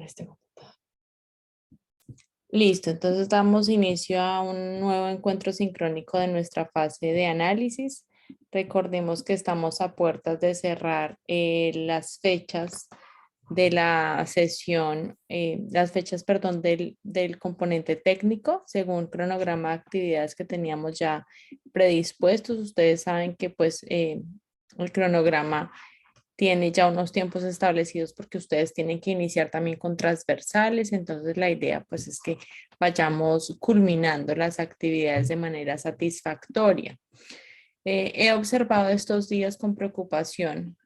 este computador. Listo, entonces damos inicio a un nuevo encuentro sincrónico de nuestra fase de análisis. Recordemos que estamos a puertas de cerrar las fechas de la sesión, perdón, del componente técnico, según cronograma de actividades que teníamos ya predispuestos. Ustedes saben que pues el cronograma tiene ya unos tiempos establecidos porque ustedes tienen que iniciar también con transversales, entonces la idea pues es que vayamos culminando las actividades de manera satisfactoria. He observado estos días con preocupación,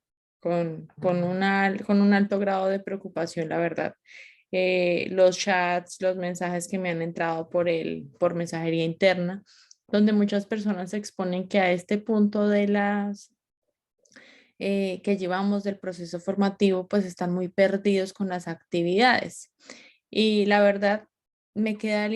con un alto grado de preocupación, la verdad. Los chats, los mensajes que me han entrado por mensajería interna, donde muchas personas exponen que a este punto de las que llevamos del proceso formativo, pues están muy perdidos con las actividades. Y la verdad, me queda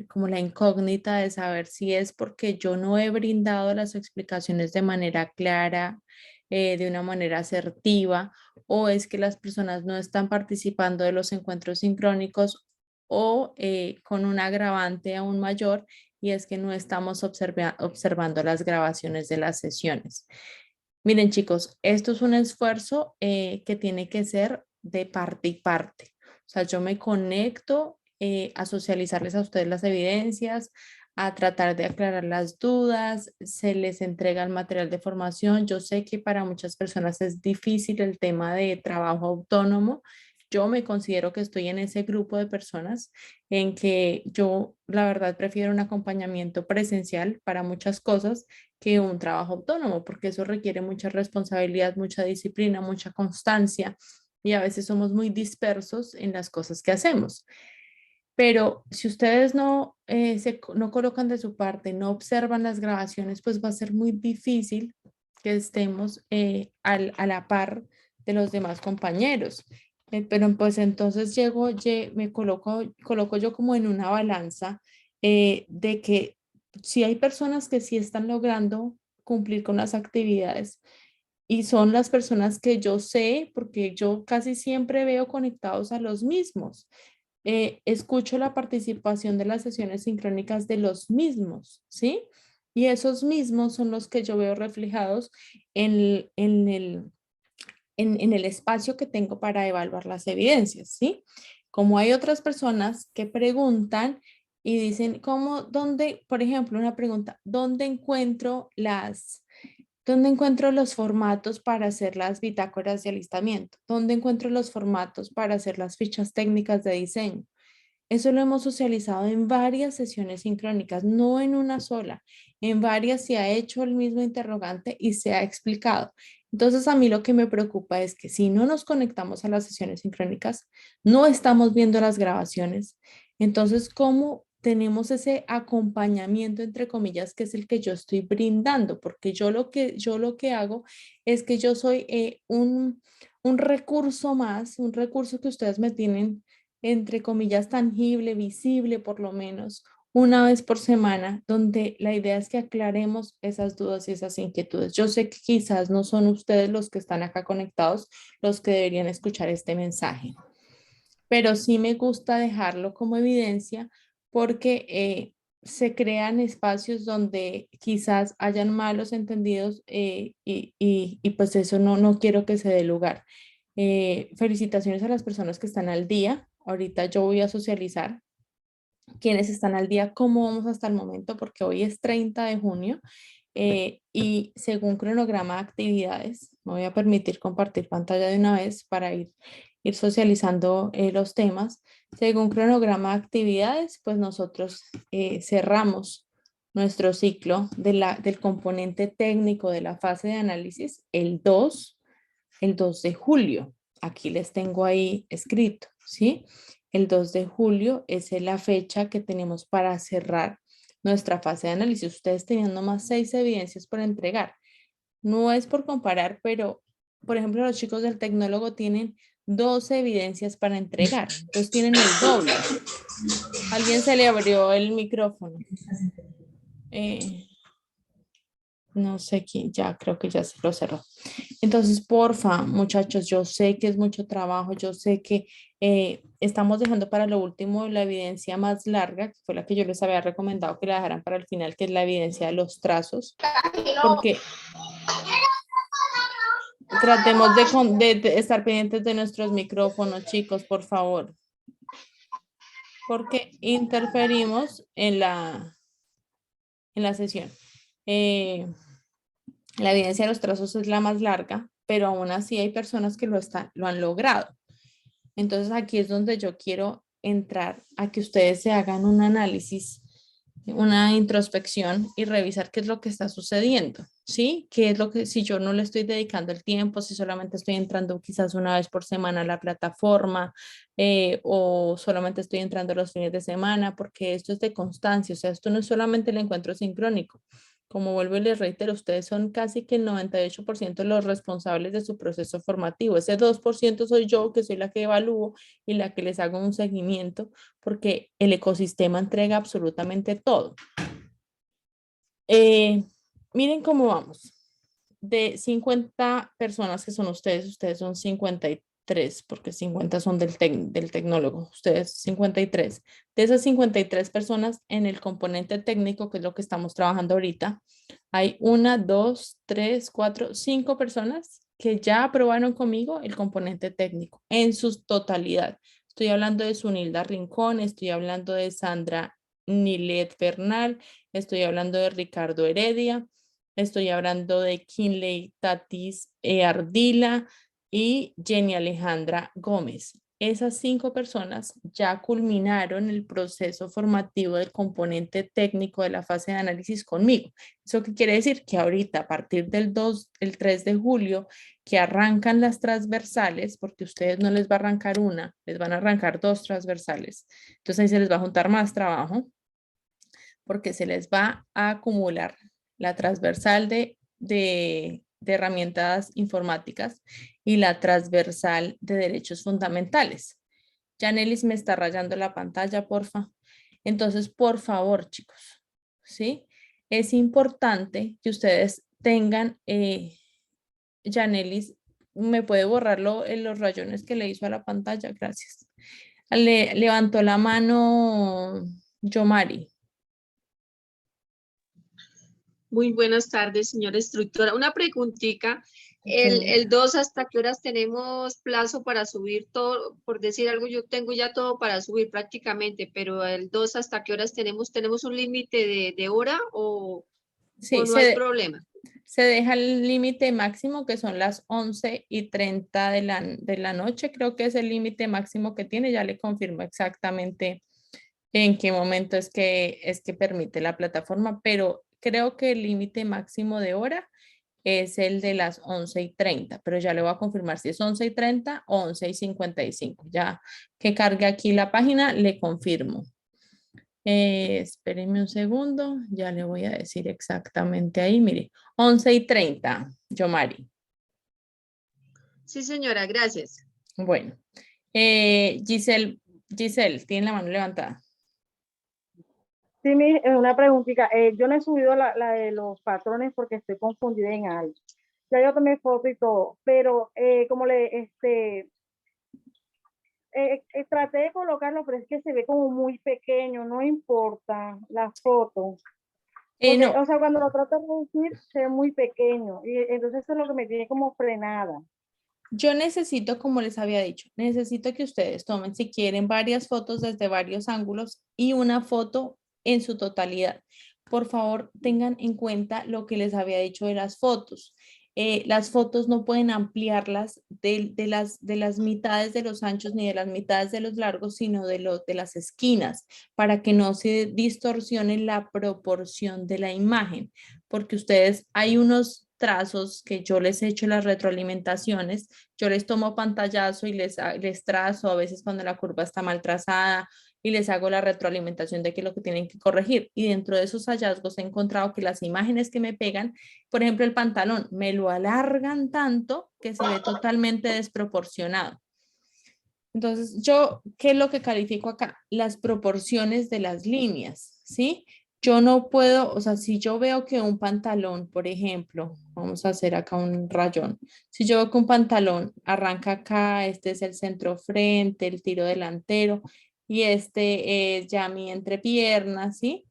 como la incógnita de saber si es porque yo no he brindado las explicaciones de manera clara, de una manera asertiva, o es que las personas no están participando de los encuentros sincrónicos o con un agravante aún mayor, y es que no estamos observando las grabaciones de las sesiones. Miren, chicos, esto es un esfuerzo que tiene que ser de parte y parte. O sea, yo me conecto a socializarles a ustedes las evidencias, a tratar de aclarar las dudas, se les entrega el material de formación. Yo sé que para muchas personas es difícil el tema de trabajo autónomo. Yo me considero que estoy en ese grupo de personas en que yo, la verdad, prefiero un acompañamiento presencial para muchas cosas que un trabajo autónomo, porque eso requiere mucha responsabilidad, mucha disciplina, mucha constancia y a veces somos muy dispersos en las cosas que hacemos. Pero si ustedes no colocan de su parte, no observan las grabaciones, pues va a ser muy difícil que estemos a la par de los demás compañeros. Pero pues entonces coloco yo como en una balanza de que si hay personas que sí están logrando cumplir con las actividades y son las personas que yo sé, porque yo casi siempre veo conectados a los mismos. Escucho la participación de las sesiones sincrónicas de los mismos, ¿sí? Y esos mismos son los que yo veo reflejados en el espacio que tengo para evaluar las evidencias, ¿sí? Como hay otras personas que preguntan y dicen, dónde, por ejemplo, una pregunta, ¿dónde encuentro los formatos para hacer las bitácoras de alistamiento? ¿Dónde encuentro los formatos para hacer las fichas técnicas de diseño? Eso lo hemos socializado en varias sesiones sincrónicas, no en una sola. En varias se ha hecho el mismo interrogante y se ha explicado. Entonces, a mí lo que me preocupa es que si no nos conectamos a las sesiones sincrónicas, no estamos viendo las grabaciones. Entonces, ¿cómo tenemos ese acompañamiento, entre comillas, que es el que yo estoy brindando? Porque yo lo que hago es que yo soy un recurso más, un recurso que ustedes me tienen entre comillas, tangible, visible por lo menos, una vez por semana, donde la idea es que aclaremos esas dudas y esas inquietudes. Yo sé que quizás no son ustedes los que están acá conectados los que deberían escuchar este mensaje, pero sí me gusta dejarlo como evidencia porque se crean espacios donde quizás hayan malos entendidos y pues eso no quiero que se dé lugar. Felicitaciones a las personas que están al día. Ahorita yo voy a socializar quienes están al día, cómo vamos hasta el momento, porque hoy es 30 de junio y según cronograma de actividades, me voy a permitir compartir pantalla de una vez para ir socializando los temas. Según cronograma de actividades, pues nosotros cerramos nuestro ciclo del componente técnico de la fase de análisis el 2 de julio. Aquí les tengo ahí escrito, ¿sí? El 2 de julio es la fecha que tenemos para cerrar nuestra fase de análisis. Ustedes teniendo más 6 evidencias por entregar. No es por comparar, pero, por ejemplo, los chicos del tecnólogo tienen 12 evidencias para entregar. Entonces tienen el doble. Alguien se le abrió el micrófono. Eh, No sé quién, ya creo que ya se lo cerró. Entonces, porfa, muchachos, yo sé que es mucho trabajo, yo sé que estamos dejando para lo último la evidencia más larga, que fue la que yo les había recomendado que la dejaran para el final, que es la evidencia de los trazos, porque tratemos de estar pendientes de nuestros micrófonos, chicos, por favor, porque interferimos en la sesión. Eh, La evidencia de los trazos es la más larga, pero aún así hay personas que lo han logrado. Entonces aquí es donde yo quiero entrar a que ustedes se hagan un análisis, una introspección y revisar qué es lo que está sucediendo, ¿sí? ¿Qué es lo que, si yo no le estoy dedicando el tiempo, si solamente estoy entrando quizás una vez por semana a la plataforma o solamente estoy entrando los fines de semana, porque esto es de constancia, o sea, esto no es solamente el encuentro sincrónico. Como vuelvo y les reitero, ustedes son casi que el 98% los responsables de su proceso formativo. Ese 2% soy yo, que soy la que evalúo y la que les hago un seguimiento, porque el ecosistema entrega absolutamente todo. Eh, Miren cómo vamos. De 50 personas que son ustedes son 53 porque 50 son del tecnólogo, ustedes 53. De esas 53 personas en el componente técnico, que es lo que estamos trabajando ahorita, hay una, dos, tres, cuatro, cinco personas que ya aprobaron conmigo el componente técnico en su totalidad. Estoy hablando de Sunilda Rincón, estoy hablando de Sandra Nilet Bernal, estoy hablando de Ricardo Heredia, estoy hablando de Kinley Tatis Ardila y Jenny Alejandra Gómez. Esas cinco personas ya culminaron el proceso formativo del componente técnico de la fase de análisis conmigo. ¿Eso qué quiere decir? Que ahorita, a partir del 2, el 3 de julio, que arrancan las transversales, porque ustedes no les va a arrancar una, les van a arrancar dos transversales. Entonces ahí se les va a juntar más trabajo porque se les va a acumular la transversal de herramientas informáticas y la transversal de derechos fundamentales. Janelis me está rayando la pantalla, porfa. Entonces, por favor, chicos, ¿sí? Es importante que ustedes tengan, Janelis, ¿me puede borrarlo en los rayones que le hizo a la pantalla? Gracias. Levantó la mano Yomari. Muy buenas tardes, señora instructora. Una preguntita. El 2, ¿hasta qué horas tenemos plazo para subir todo? Por decir algo, yo tengo ya todo para subir prácticamente, pero el 2, ¿hasta qué horas tenemos un límite de hora o Sí, no hay problema? se deja el límite máximo que son las 11:30 de la noche, creo que es el límite máximo que tiene, ya le confirmo exactamente en qué momento es que permite la plataforma, pero creo que el límite máximo de hora es el de las 11:30, pero ya le voy a confirmar si es 11:30 o 11:55. Ya que cargue aquí la página, le confirmo. Espérenme un segundo, ya le voy a decir exactamente ahí, mire, 11:30, Yomari. Sí, señora, gracias. Bueno, Giselle, tiene la mano levantada. Sí, una preguntita. Yo no he subido la de los patrones porque estoy confundida en algo. Ya yo tomé foto y todo, pero como traté de colocarlo, pero es que se ve como muy pequeño, no importa la foto. Porque, No, o sea, cuando lo trato de reducir, se ve muy pequeño. Y entonces eso es lo que me tiene como frenada. yo necesito, como les había dicho, necesito que ustedes tomen, si quieren, varias fotos desde varios ángulos y una foto en su totalidad. Por favor, tengan en cuenta lo que les había dicho de las fotos. Las fotos no pueden ampliarlas de las mitades de los anchos ni de las mitades de los largos, sino de las esquinas, para que no se distorsione la proporción de la imagen, porque ustedes, hay unos trazos que yo les he hecho las retroalimentaciones, yo les tomo pantallazo y les trazo a veces cuando la curva está mal trazada y les hago la retroalimentación de qué es lo que tienen que corregir. Y dentro de esos hallazgos he encontrado que las imágenes que me pegan, por ejemplo, el pantalón, me lo alargan tanto que se ve totalmente desproporcionado. Entonces, yo, ¿qué es lo que califico acá? Las proporciones de las líneas, ¿sí? yo no puedo, o sea, si yo veo que un pantalón, por ejemplo, vamos a hacer acá un rayón, si yo veo que un pantalón arranca acá, este es el centro frente, el tiro delantero, y este es ya mi entrepierna, ¿sí?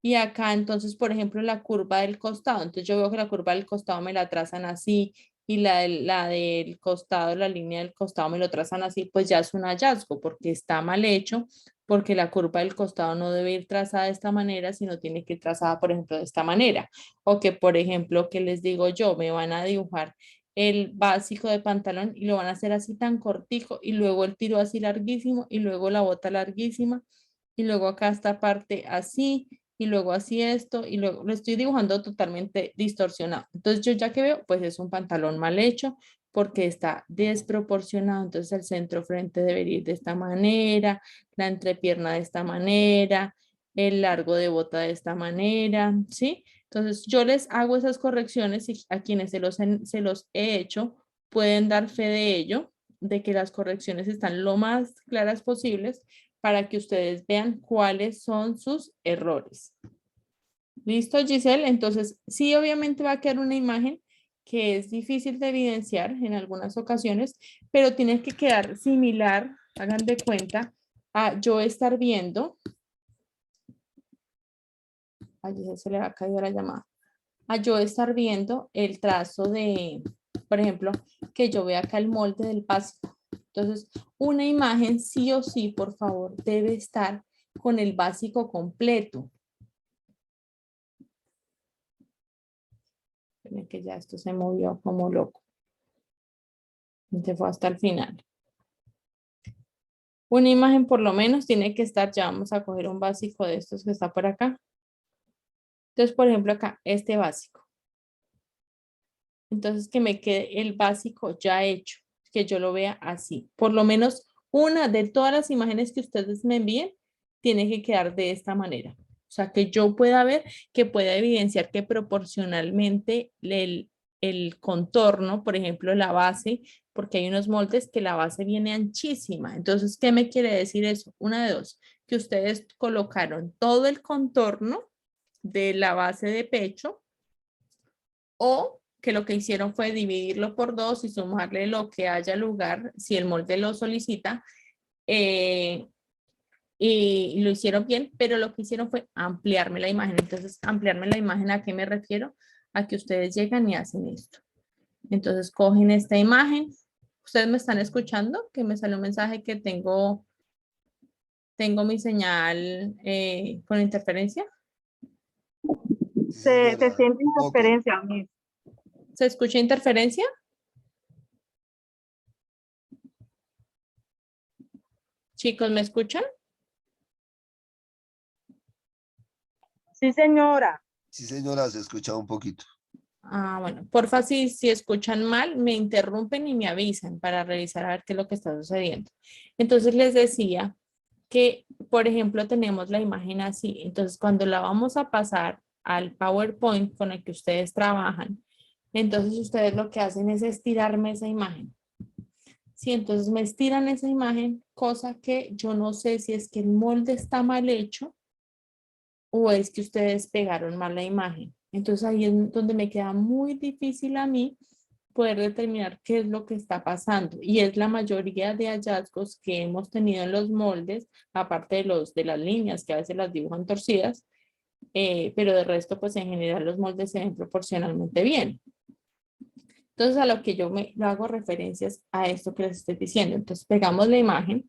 Y acá entonces, por ejemplo, la curva del costado, entonces yo veo que la curva del costado me la trazan así, y la del costado, la línea del costado me lo trazan así, pues ya es un hallazgo, porque está mal hecho, porque la curva del costado no debe ir trazada de esta manera, sino tiene que ir trazada, por ejemplo, de esta manera. O que, por ejemplo, que les digo yo, me van a dibujar el básico de pantalón y lo van a hacer así tan cortico y luego el tiro así larguísimo y luego la bota larguísima y luego acá esta parte así y luego así esto y luego lo estoy dibujando totalmente distorsionado. Entonces yo ya que veo, pues es un pantalón mal hecho porque está desproporcionado. Entonces el centro frente debería ir de esta manera, la entrepierna de esta manera, el largo de bota de esta manera, ¿sí? Entonces yo les hago esas correcciones y a quienes se los he hecho pueden dar fe de ello, de que las correcciones están lo más claras posibles para que ustedes vean cuáles son sus errores. ¿Listo, Giselle? Entonces, sí, obviamente va a quedar una imagen que es difícil de evidenciar en algunas ocasiones, pero tiene que quedar similar, hagan de cuenta, a yo estar viendo, a Giselle se le ha caído la llamada, a yo estar viendo el trazo de, por ejemplo, que yo vea acá el molde del básico. Entonces, una imagen sí o sí, por favor, debe estar con el básico completo. Miren que ya esto se movió como loco. Se fue hasta el final. Una imagen por lo menos tiene que estar, ya vamos a coger un básico de estos que está por acá. Entonces, por ejemplo, acá, este básico. Entonces, que me quede el básico ya hecho, que yo lo vea así. Por lo menos una de todas las imágenes que ustedes me envíen, tiene que quedar de esta manera. O sea, que yo pueda ver, que pueda evidenciar que proporcionalmente el contorno, por ejemplo, la base, porque hay unos moldes que la base viene anchísima. Entonces, ¿qué me quiere decir eso? Una de dos, que ustedes colocaron todo el contorno de la base de pecho o que lo que hicieron fue dividirlo por dos y sumarle lo que haya lugar, si el molde lo solicita, eh, y lo hicieron bien, pero lo que hicieron fue ampliarme la imagen. Entonces, ampliarme la imagen, ¿a qué me refiero? A que ustedes llegan y hacen esto. Entonces, cogen esta imagen. ¿Ustedes me están escuchando? Que me salió un mensaje que tengo mi señal con interferencia. Sí, Se señora, siente un poco. interferencia, Miss. ¿Se escucha interferencia? Chicos, ¿me escuchan? Sí, señora. Sí, señora, se escucha un poquito. Ah, bueno, porfa, si escuchan mal, me interrumpen y me avisan para revisar a ver qué es lo que está sucediendo. Entonces les decía que, por ejemplo, tenemos la imagen así. Entonces, cuando la vamos a pasar al PowerPoint con el que ustedes trabajan, entonces ustedes lo que hacen es estirarme esa imagen. Sí, entonces me estiran esa imagen, cosa que yo no sé si es que el molde está mal hecho o es que ustedes pegaron mal la imagen. Entonces ahí es donde me queda muy difícil a mí poder determinar qué es lo que está pasando. Y es la mayoría de hallazgos que hemos tenido en los moldes, aparte de las líneas que a veces las dibujan torcidas, pero de resto, pues en general los moldes se ven proporcionalmente bien. Entonces a lo que yo me lo hago referencias a esto que les estoy diciendo. Entonces pegamos la imagen.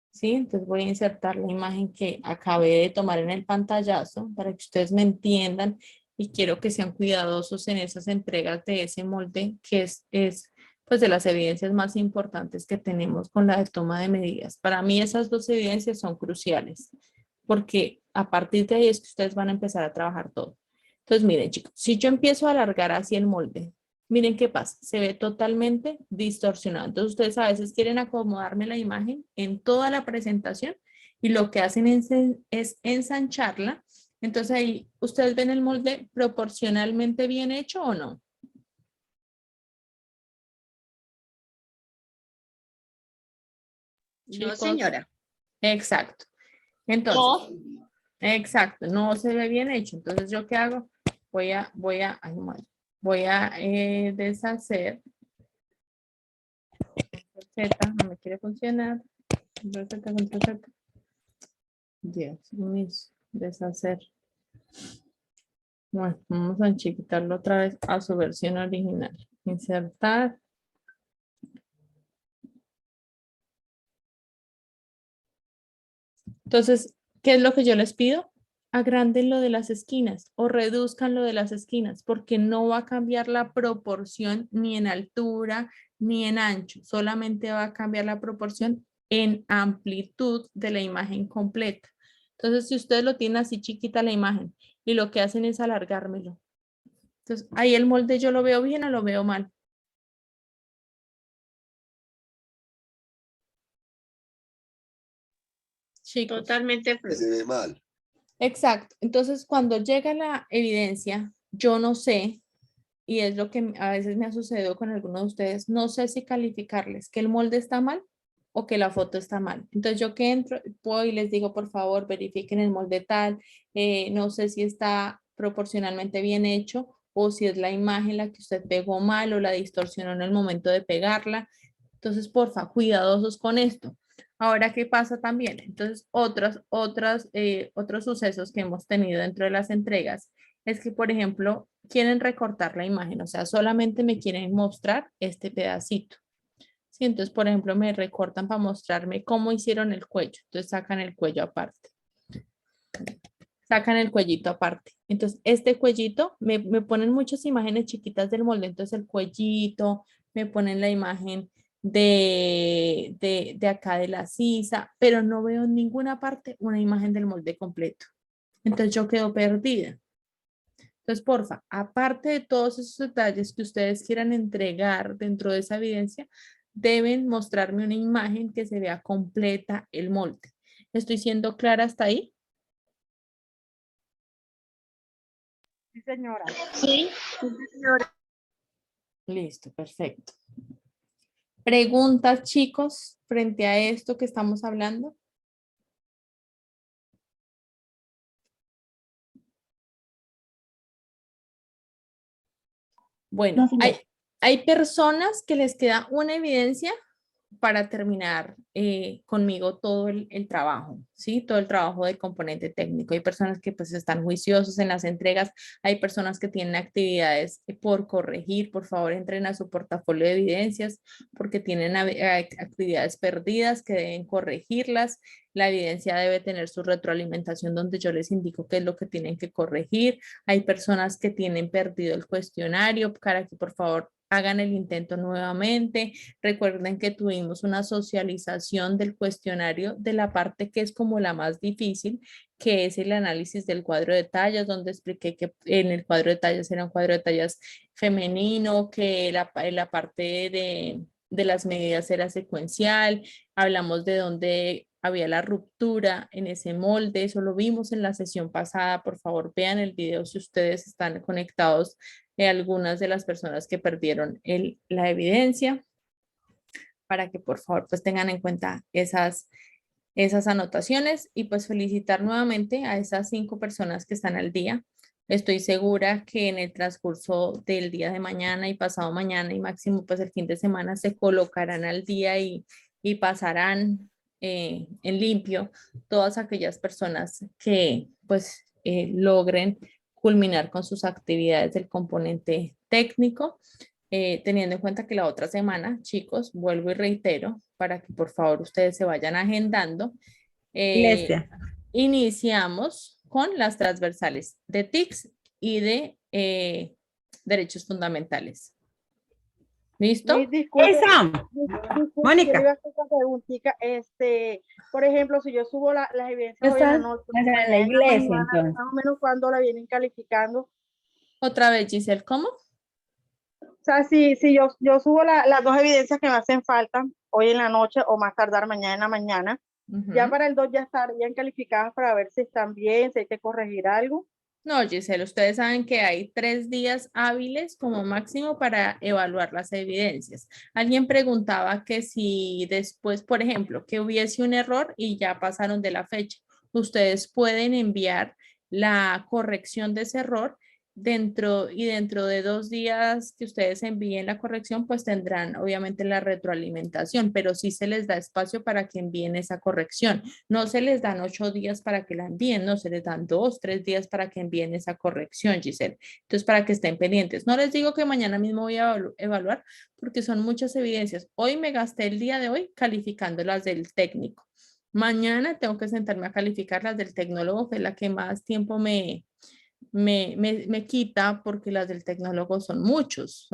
¿Sí? Entonces voy a insertar la imagen que acabé de tomar en el pantallazo para que ustedes me entiendan y quiero que sean cuidadosos en esas entregas de ese molde que es pues de las evidencias más importantes que tenemos con la de toma de medidas. Para mí esas dos evidencias son cruciales porque a partir de ahí es que ustedes van a empezar a trabajar todo. Entonces miren chicos, si yo empiezo a alargar así el molde, miren qué pasa, se ve totalmente distorsionado. Entonces ustedes a veces quieren acomodarme la imagen en toda la presentación y lo que hacen es ensancharla. Entonces ahí ustedes ven el molde proporcionalmente bien hecho o no. No, Chicos, señora. exacto. Entonces, Exacto, no se ve bien hecho. Entonces, ¿yo qué hago? Ay, madre, voy a deshacer. Z, no me quiere funcionar. Control Z, control Z. Dios mío, deshacer. Bueno, vamos a chiquitarlo otra vez a su versión original. Insertar. Entonces, ¿qué es lo que yo les pido? Agranden lo de las esquinas o reduzcan lo de las esquinas porque no va a cambiar la proporción ni en altura ni en ancho, solamente va a cambiar la proporción en amplitud de la imagen completa. Entonces, si ustedes lo tienen así chiquita la imagen y lo que hacen es alargármelo. Entonces, ahí el molde yo lo veo bien o lo veo mal. Chicos. Totalmente. Que se ve mal. Exacto. Entonces, cuando llega la evidencia, yo no sé, y es lo que a veces me ha sucedido con algunos de ustedes, no sé si calificarles que el molde está mal o que la foto está mal. Entonces, yo que entro, voy y les digo, por favor, verifiquen el molde tal, no sé si está proporcionalmente bien hecho o si es la imagen la que usted pegó mal o la distorsionó en el momento de pegarla. Entonces, porfa, cuidadosos con esto. Ahora, ¿qué pasa también? Entonces, otros sucesos que hemos tenido dentro de las entregas es que, por ejemplo, quieren recortar la imagen, o sea, solamente me quieren mostrar este pedacito. Sí, entonces, por ejemplo, me recortan para mostrarme cómo hicieron el cuello. Entonces, sacan el cuello aparte. Sacan el cuellito aparte. Entonces, este cuellito, me ponen muchas imágenes chiquitas del molde. Entonces, el cuellito, me ponen la imagen de acá de la sisa, pero no veo en ninguna parte una imagen del molde completo. Entonces, yo quedo perdida. Entonces, porfa, aparte de todos esos detalles que ustedes quieran entregar dentro de esa evidencia, deben mostrarme una imagen que se vea completa el molde. ¿Estoy siendo clara hasta ahí? Sí, señora. Sí, señora. Listo, perfecto. ¿Preguntas, chicos, frente a esto que estamos hablando? Bueno, hay personas que les queda una evidencia para terminar conmigo todo el trabajo, ¿sí? Todo el trabajo del componente técnico. Hay personas que pues están juiciosos en las entregas, hay personas que tienen actividades por corregir, por favor entren a su portafolio de evidencias porque tienen actividades perdidas que deben corregirlas. La evidencia debe tener su retroalimentación donde yo les indico qué es lo que tienen que corregir. Hay personas que tienen perdido el cuestionario para que por favor hagan el intento nuevamente. Recuerden que tuvimos una socialización del cuestionario de la parte que es como la más difícil, que es el análisis del cuadro de tallas, donde expliqué que en el cuadro de tallas era un cuadro de tallas femenino, que la parte de las medidas era secuencial, hablamos de dónde había la ruptura en ese molde, eso lo vimos en la sesión pasada, por favor vean el video si ustedes están conectados, algunas de las personas que perdieron la evidencia, para que por favor pues tengan en cuenta esas anotaciones y pues felicitar nuevamente a esas 5 personas que están al día. Estoy segura que en el transcurso del día de mañana y pasado mañana y máximo pues el fin de semana se colocarán al día y pasarán en limpio todas aquellas personas que pues logren culminar con sus actividades del componente técnico. Teniendo en cuenta que la otra semana, chicos, vuelvo y reitero, para que por favor ustedes se vayan agendando, Iglesia. iniciamos con las transversales de TICS y de derechos fundamentales. ¿Listo? Disculpe, Esa, disculpe, Mónica. yo le iba a hacer una preguntita. Por ejemplo, si yo subo las evidencias hoy en la noche, en la mañana en la iglesia, mañana, entonces. más o menos cuando la vienen calificando. Otra vez, Giselle, ¿cómo? O sea, si yo subo las dos evidencias que me hacen falta hoy en la noche o más tardar mañana en la mañana, ya para el 2 ya estarían calificadas para ver si están bien, si hay que corregir algo. No, Giselle, ustedes saben que hay 3 días hábiles como máximo para evaluar las evidencias. Alguien preguntaba que si después, por ejemplo, que hubiese un error y ya pasaron de la fecha, ustedes pueden enviar la corrección de ese error dentro de 2 días que ustedes envíen la corrección, pues tendrán obviamente la retroalimentación, pero sí se les da espacio para que envíen esa corrección. No se les dan 8 días para que la envíen, no, se les dan 2, 3 días para que envíen esa corrección, Giselle. Entonces, para que estén pendientes. No les digo que mañana mismo voy a evaluar porque son muchas evidencias. Hoy me gasté el día de hoy calificando las del técnico. Mañana tengo que sentarme a calificar las del tecnólogo, que es la que más tiempo me quita, porque las del tecnólogo son muchos,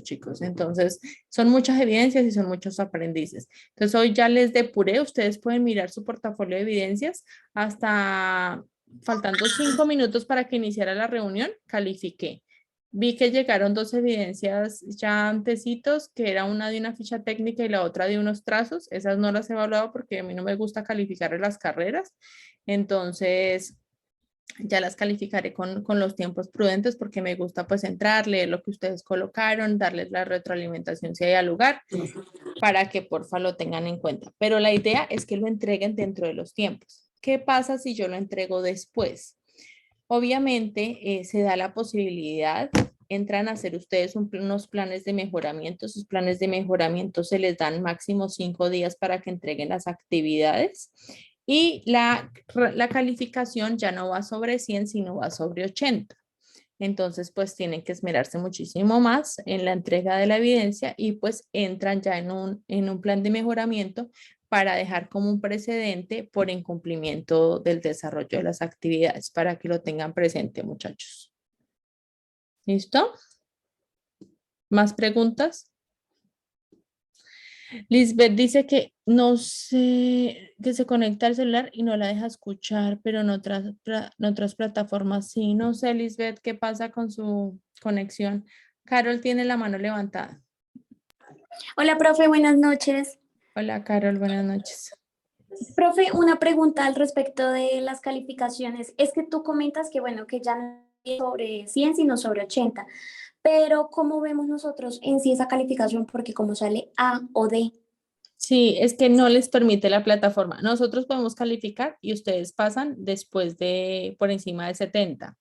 chicos. Entonces, son muchas evidencias y son muchos aprendices. Entonces, hoy ya les depuré. Ustedes pueden mirar su portafolio de evidencias hasta faltando 5 minutos para que iniciara la reunión. Califiqué. Vi que llegaron 2 evidencias ya antecitos, que era una de una ficha técnica y la otra de unos trazos. Esas no las he evaluado porque a mí no me gusta calificar en las carreras. Entonces, ya las calificaré con los tiempos prudentes porque me gusta pues entrar, leer lo que ustedes colocaron, darles la retroalimentación si hay al lugar, para que porfa lo tengan en cuenta. Pero la idea es que lo entreguen dentro de los tiempos. ¿Qué pasa si yo lo entrego después? Obviamente se da la posibilidad, entran a hacer ustedes unos planes de mejoramiento. Sus planes de mejoramiento se les dan máximo 5 días para que entreguen las actividades. Y la calificación ya no va sobre 100, sino va sobre 80. Entonces, pues tienen que esmerarse muchísimo más en la entrega de la evidencia y pues entran ya en un plan de mejoramiento para dejar como un precedente por incumplimiento del desarrollo de las actividades, para que lo tengan presente, muchachos. ¿Listo? ¿Más preguntas? Lisbeth dice que no sé, que se conecta al celular y no la deja escuchar, pero en otras plataformas sí. No sé, Lisbeth, qué pasa con su conexión. Carol tiene la mano levantada. Hola, profe, buenas noches. Hola, Carol, buenas noches. Profe, una pregunta al respecto de las calificaciones. Es que tú comentas que, bueno, que ya no es sobre 100, sino sobre 80. Pero, ¿cómo vemos nosotros en sí esa calificación? Porque como sale A o D. Sí, es que no les permite la plataforma. Nosotros podemos calificar y ustedes pasan después de por encima de 70,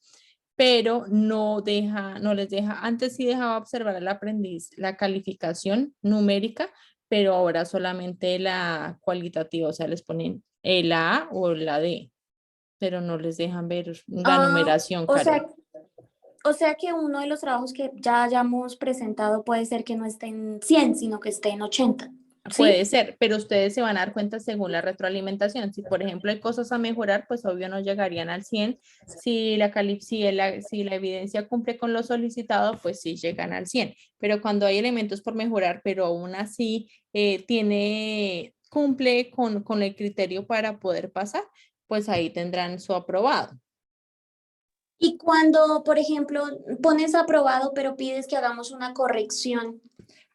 pero no les deja, antes sí dejaba observar al aprendiz la calificación numérica, pero ahora solamente la cualitativa, o sea, les ponen la A o la D, pero no les dejan ver la numeración, O Carol. sea que uno de los trabajos que ya hayamos presentado puede ser que no esté en 100, sino que esté en 80. ¿Sí? Puede ser, pero ustedes se van a dar cuenta según la retroalimentación. Si, por ejemplo, hay cosas a mejorar, pues obvio no llegarían al 100. Si la evidencia cumple con lo solicitado, pues sí llegan al 100. Pero cuando hay elementos por mejorar, pero aún así cumple con el criterio para poder pasar, pues ahí tendrán su aprobado. Y cuando, por ejemplo, pones aprobado, pero pides que hagamos una corrección.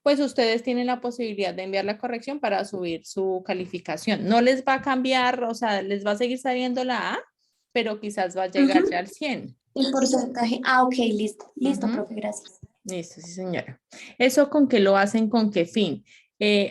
Pues ustedes tienen la posibilidad de enviar la corrección para subir su calificación. No les va a cambiar, o sea, les va a seguir saliendo la A, pero quizás va a llegar ya al 100. El porcentaje. Ah, ok, listo. Listo, profe, gracias. Listo, sí, señora. ¿Eso con qué lo hacen? ¿Con qué fin?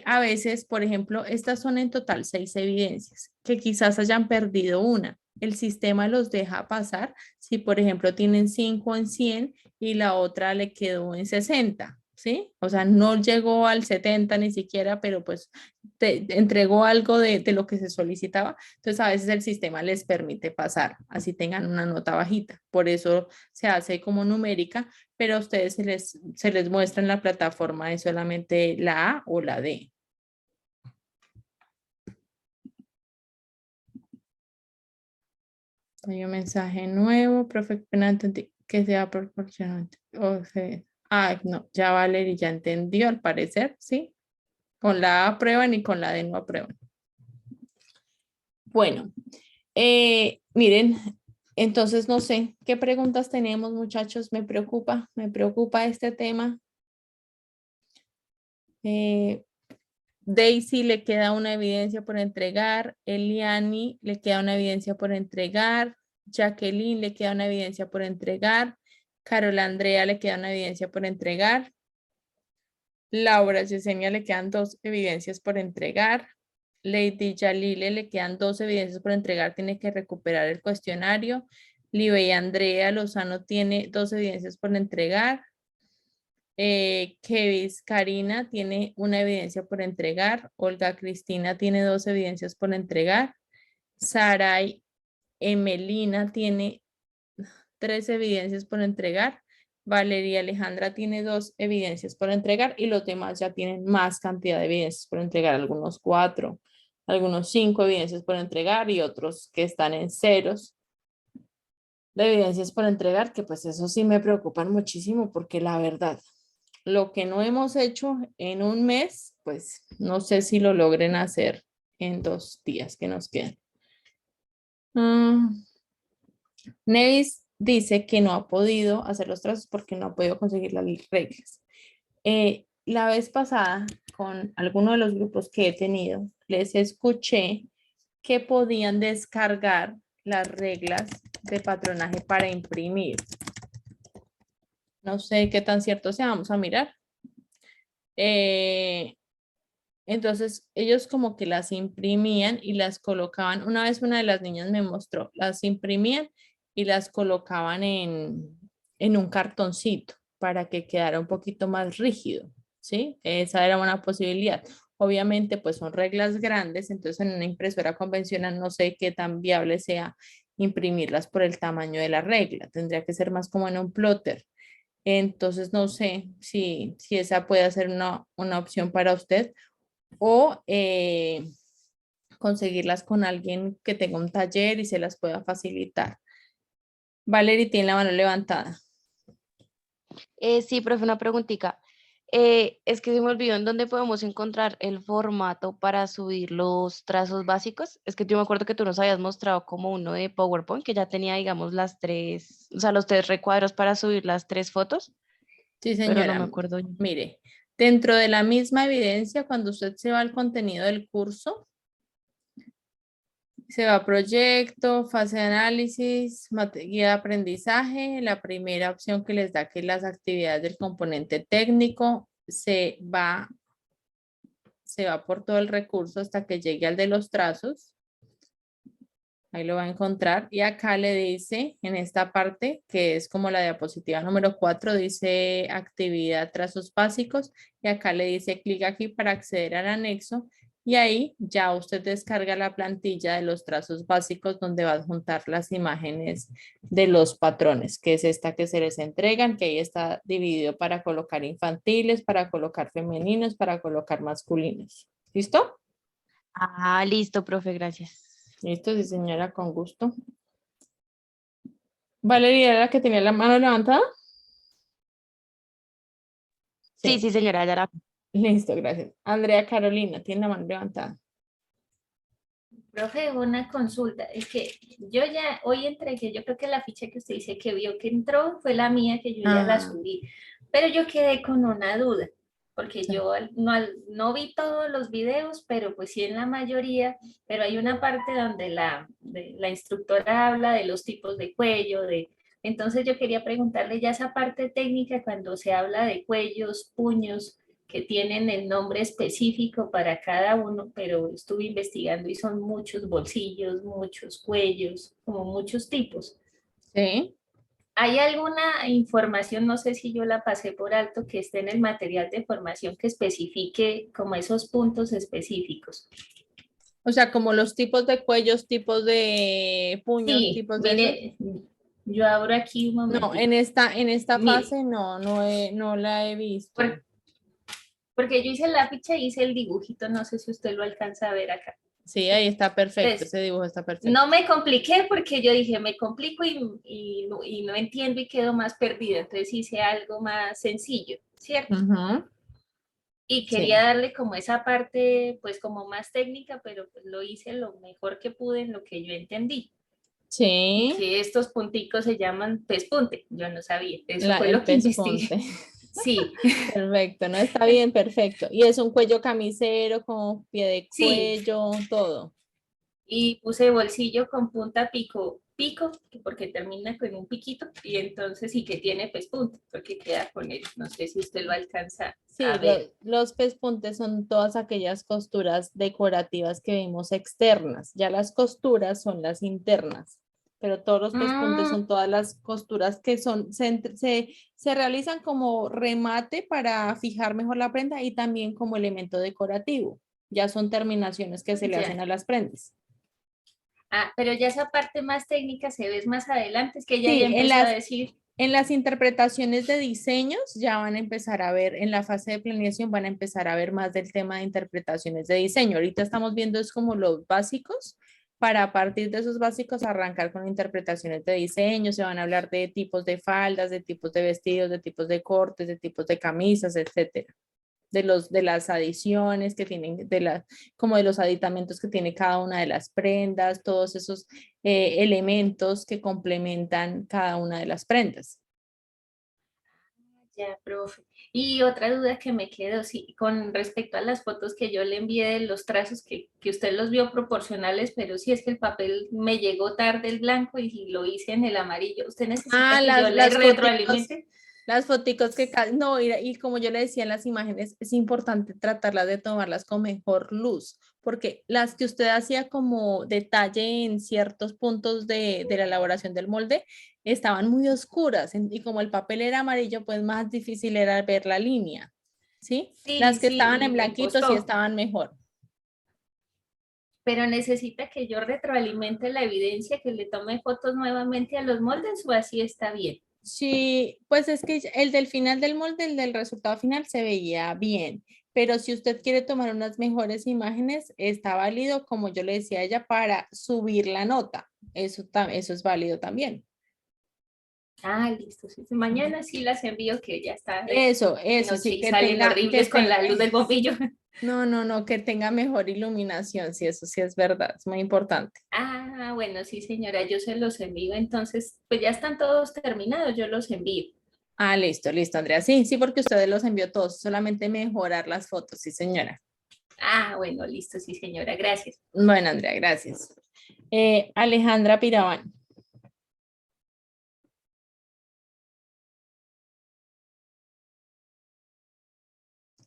A veces, por ejemplo, estas son en total 6 evidencias, que quizás hayan perdido una. El sistema los deja pasar si, por ejemplo, tienen 5 en 100 y la otra le quedó en 60, ¿sí? O sea, no llegó al 70 ni siquiera, pero pues te entregó algo de lo que se solicitaba. Entonces, a veces el sistema les permite pasar, así tengan una nota bajita. Por eso se hace como numérica, pero a ustedes se les muestra en la plataforma de solamente la A o la D. Hay un mensaje nuevo, profe, que sea proporcionante. Ay, no, ya Valeria ya entendió al parecer, ¿sí? Con la A aprueban y con la D no aprueban. Bueno, miren, entonces no sé, ¿qué preguntas tenemos, muchachos? Me preocupa este tema. Daisy le queda una evidencia por entregar, Eliani le queda una evidencia por entregar, Jacqueline le queda una evidencia por entregar, Carol Andrea le queda una evidencia por entregar, Laura Yesenia le quedan 2 evidencias por entregar, Lady Yalile le quedan 2 evidencias por entregar, tiene que recuperar el cuestionario. Libe Andrea Lozano tiene 2 evidencias por entregar. Kevis Karina tiene una evidencia por entregar. Olga Cristina tiene 2 evidencias por entregar. Saray Emelina tiene 3 evidencias por entregar. Valeria Alejandra tiene 2 evidencias por entregar y los demás ya tienen más cantidad de evidencias por entregar, algunos 4, algunos 5 evidencias por entregar y otros que están en ceros de evidencias por entregar, que pues eso sí me preocupan muchísimo porque la verdad, lo que no hemos hecho en un mes, pues no sé si lo logren hacer en 2 días que nos quedan. Nevis dice que no ha podido hacer los trazos porque no ha podido conseguir las reglas. La vez pasada, con alguno de los grupos que he tenido, les escuché que podían descargar las reglas de patronaje para imprimir. No sé qué tan cierto sea, vamos a mirar. Entonces, ellos como que las imprimían y las colocaban. Una vez una de las niñas me mostró, las imprimían y las colocaban en un cartoncito para que quedara un poquito más rígido, ¿sí? Esa era una posibilidad. Obviamente, pues son reglas grandes, entonces en una impresora convencional no sé qué tan viable sea imprimirlas por el tamaño de la regla. Tendría que ser más como en un plotter. Entonces, no sé si esa puede ser una opción para usted o conseguirlas con alguien que tenga un taller y se las pueda facilitar. Valerie tiene la mano levantada. Sí, profe, una preguntita. Es que se me olvidó en dónde podemos encontrar el formato para subir los trazos básicos. Es que yo me acuerdo que tú nos habías mostrado como uno de PowerPoint que ya tenía, digamos, las 3, o sea, los 3 recuadros para subir las 3 fotos, Sí, pero no señora. me acuerdo. Mire, dentro de la misma evidencia, cuando usted se va al contenido del curso, se va a proyecto, fase de análisis, guía de aprendizaje. La primera opción que les da que las actividades del componente técnico se va por todo el recurso hasta que llegue al de los trazos. Ahí lo va a encontrar. Y acá le dice, en esta parte, que es como la diapositiva número 4, dice actividad trazos básicos. Y acá le dice clic aquí para acceder al anexo. Y ahí ya usted descarga la plantilla de los trazos básicos donde va a adjuntar las imágenes de los patrones, que es esta que se les entregan, que ahí está dividido para colocar infantiles, para colocar femeninos, para colocar masculinos. ¿Listo? Ah, listo, profe, gracias. Listo, sí, señora, con gusto. Valeria era la que tenía la mano levantada. Sí, sí, señora, ya la... Listo, gracias. Andrea Carolina tiene la mano levantada. Profe, una consulta. Es que yo ya hoy entregué, yo creo que la ficha que usted dice que vio que entró fue la mía que yo ya la subí. Pero yo quedé con una duda, porque yo no vi todos los videos, pero pues sí en la mayoría, pero hay una parte donde la instructora habla de los tipos de cuello, entonces yo quería preguntarle ya esa parte técnica cuando se habla de cuellos, puños, que tienen el nombre específico para cada uno, pero estuve investigando y son muchos bolsillos, muchos cuellos, como muchos tipos. Sí. ¿Hay alguna información, no sé si yo la pasé por alto, que esté en el material de formación que especifique como esos puntos específicos? O sea, como los tipos de cuellos, tipos de puños, Sí, tipos de eso. mire, yo abro aquí un momento. No, en esta Mire, fase no la he visto. Porque yo hice la ficha y hice el dibujito, no sé si usted lo alcanza a ver acá. Sí, ahí está perfecto, Entonces, ese dibujo está perfecto. no me compliqué porque yo dije, me complico y no entiendo y quedo más perdida. Entonces hice algo más sencillo, ¿cierto? Y quería darle como esa parte, pues como más técnica, pero pues lo hice lo mejor que pude en lo que yo entendí. Sí. Que estos punticos se llaman pespunte, yo no sabía, eso fue El lo que investigué. pespunte. Sí. Perfecto, no está bien, perfecto. Y es un cuello camisero con pie de Sí. cuello, todo. y puse bolsillo con punta pico, porque termina con un piquito, y entonces sí que tiene pues punta, porque queda con él. No sé si usted lo alcanza Sí, a ver. los pespuntes son todas aquellas costuras decorativas que vemos externas. Ya las costuras son las internas, pero todos los pespuntes son todas las costuras que son, se realizan como remate para fijar mejor la prenda y también como elemento decorativo. Ya son terminaciones que se le Ya. hacen a las prendas. Ah, pero ya esa parte más técnica se ve más adelante, es que ella Sí, ya empezó a decir. en las interpretaciones de diseños ya van a empezar a ver, en la fase de planeación van a empezar a ver más del tema de interpretaciones de diseño. Ahorita estamos viendo es como los básicos, para a partir de esos básicos arrancar con interpretaciones de diseño, se van a hablar de tipos de faldas, de tipos de vestidos, de tipos de cortes, de tipos de camisas, etcétera. De las adiciones que tienen, como de los aditamentos que tiene cada una de las prendas, todos esos elementos que complementan cada una de las prendas. Ya, profe. Y otra duda que me quedó, sí, con respecto a las fotos que yo le envié de los trazos que usted los vio proporcionales, pero sí es que el papel me llegó tarde el blanco y lo hice en el amarillo. ¿Usted necesita que yo le Las foticos, retroalimente? las foticos que, no, y como yo le decía en las imágenes, es importante tratarlas de tomarlas con mejor luz, porque las que usted hacía como detalle en ciertos puntos de la elaboración del molde, estaban muy oscuras, y como el papel era amarillo, pues más difícil era ver la línea, ¿sí? Las Sí, que sí, estaban y en me blanquito sí costó. estaban mejor. Pero necesita que yo retroalimente la evidencia, que le tome fotos nuevamente a los moldes o así está bien. Sí, pues es que el del final del molde, el del resultado final se veía bien, pero si usted quiere tomar unas mejores imágenes, está válido, como yo le decía a ella, para subir la nota. Eso es válido también. Ah, listo. Sí, sí. Mañana sí las envío que ya está de Eso, noche sí, y salen que horribles con la tenga, luz del bombillo. no, que tenga mejor iluminación, sí, eso sí es verdad, es muy importante. Ah, bueno, sí, señora, yo se los envío. Entonces, pues ya están todos terminados, yo los envío. Ah, listo, Andrea. Sí, sí, porque ustedes los envió todos, solamente mejorar las fotos, sí, señora. Ah, bueno, listo, sí, señora, gracias. Bueno, Andrea, gracias. Alejandra Piraban.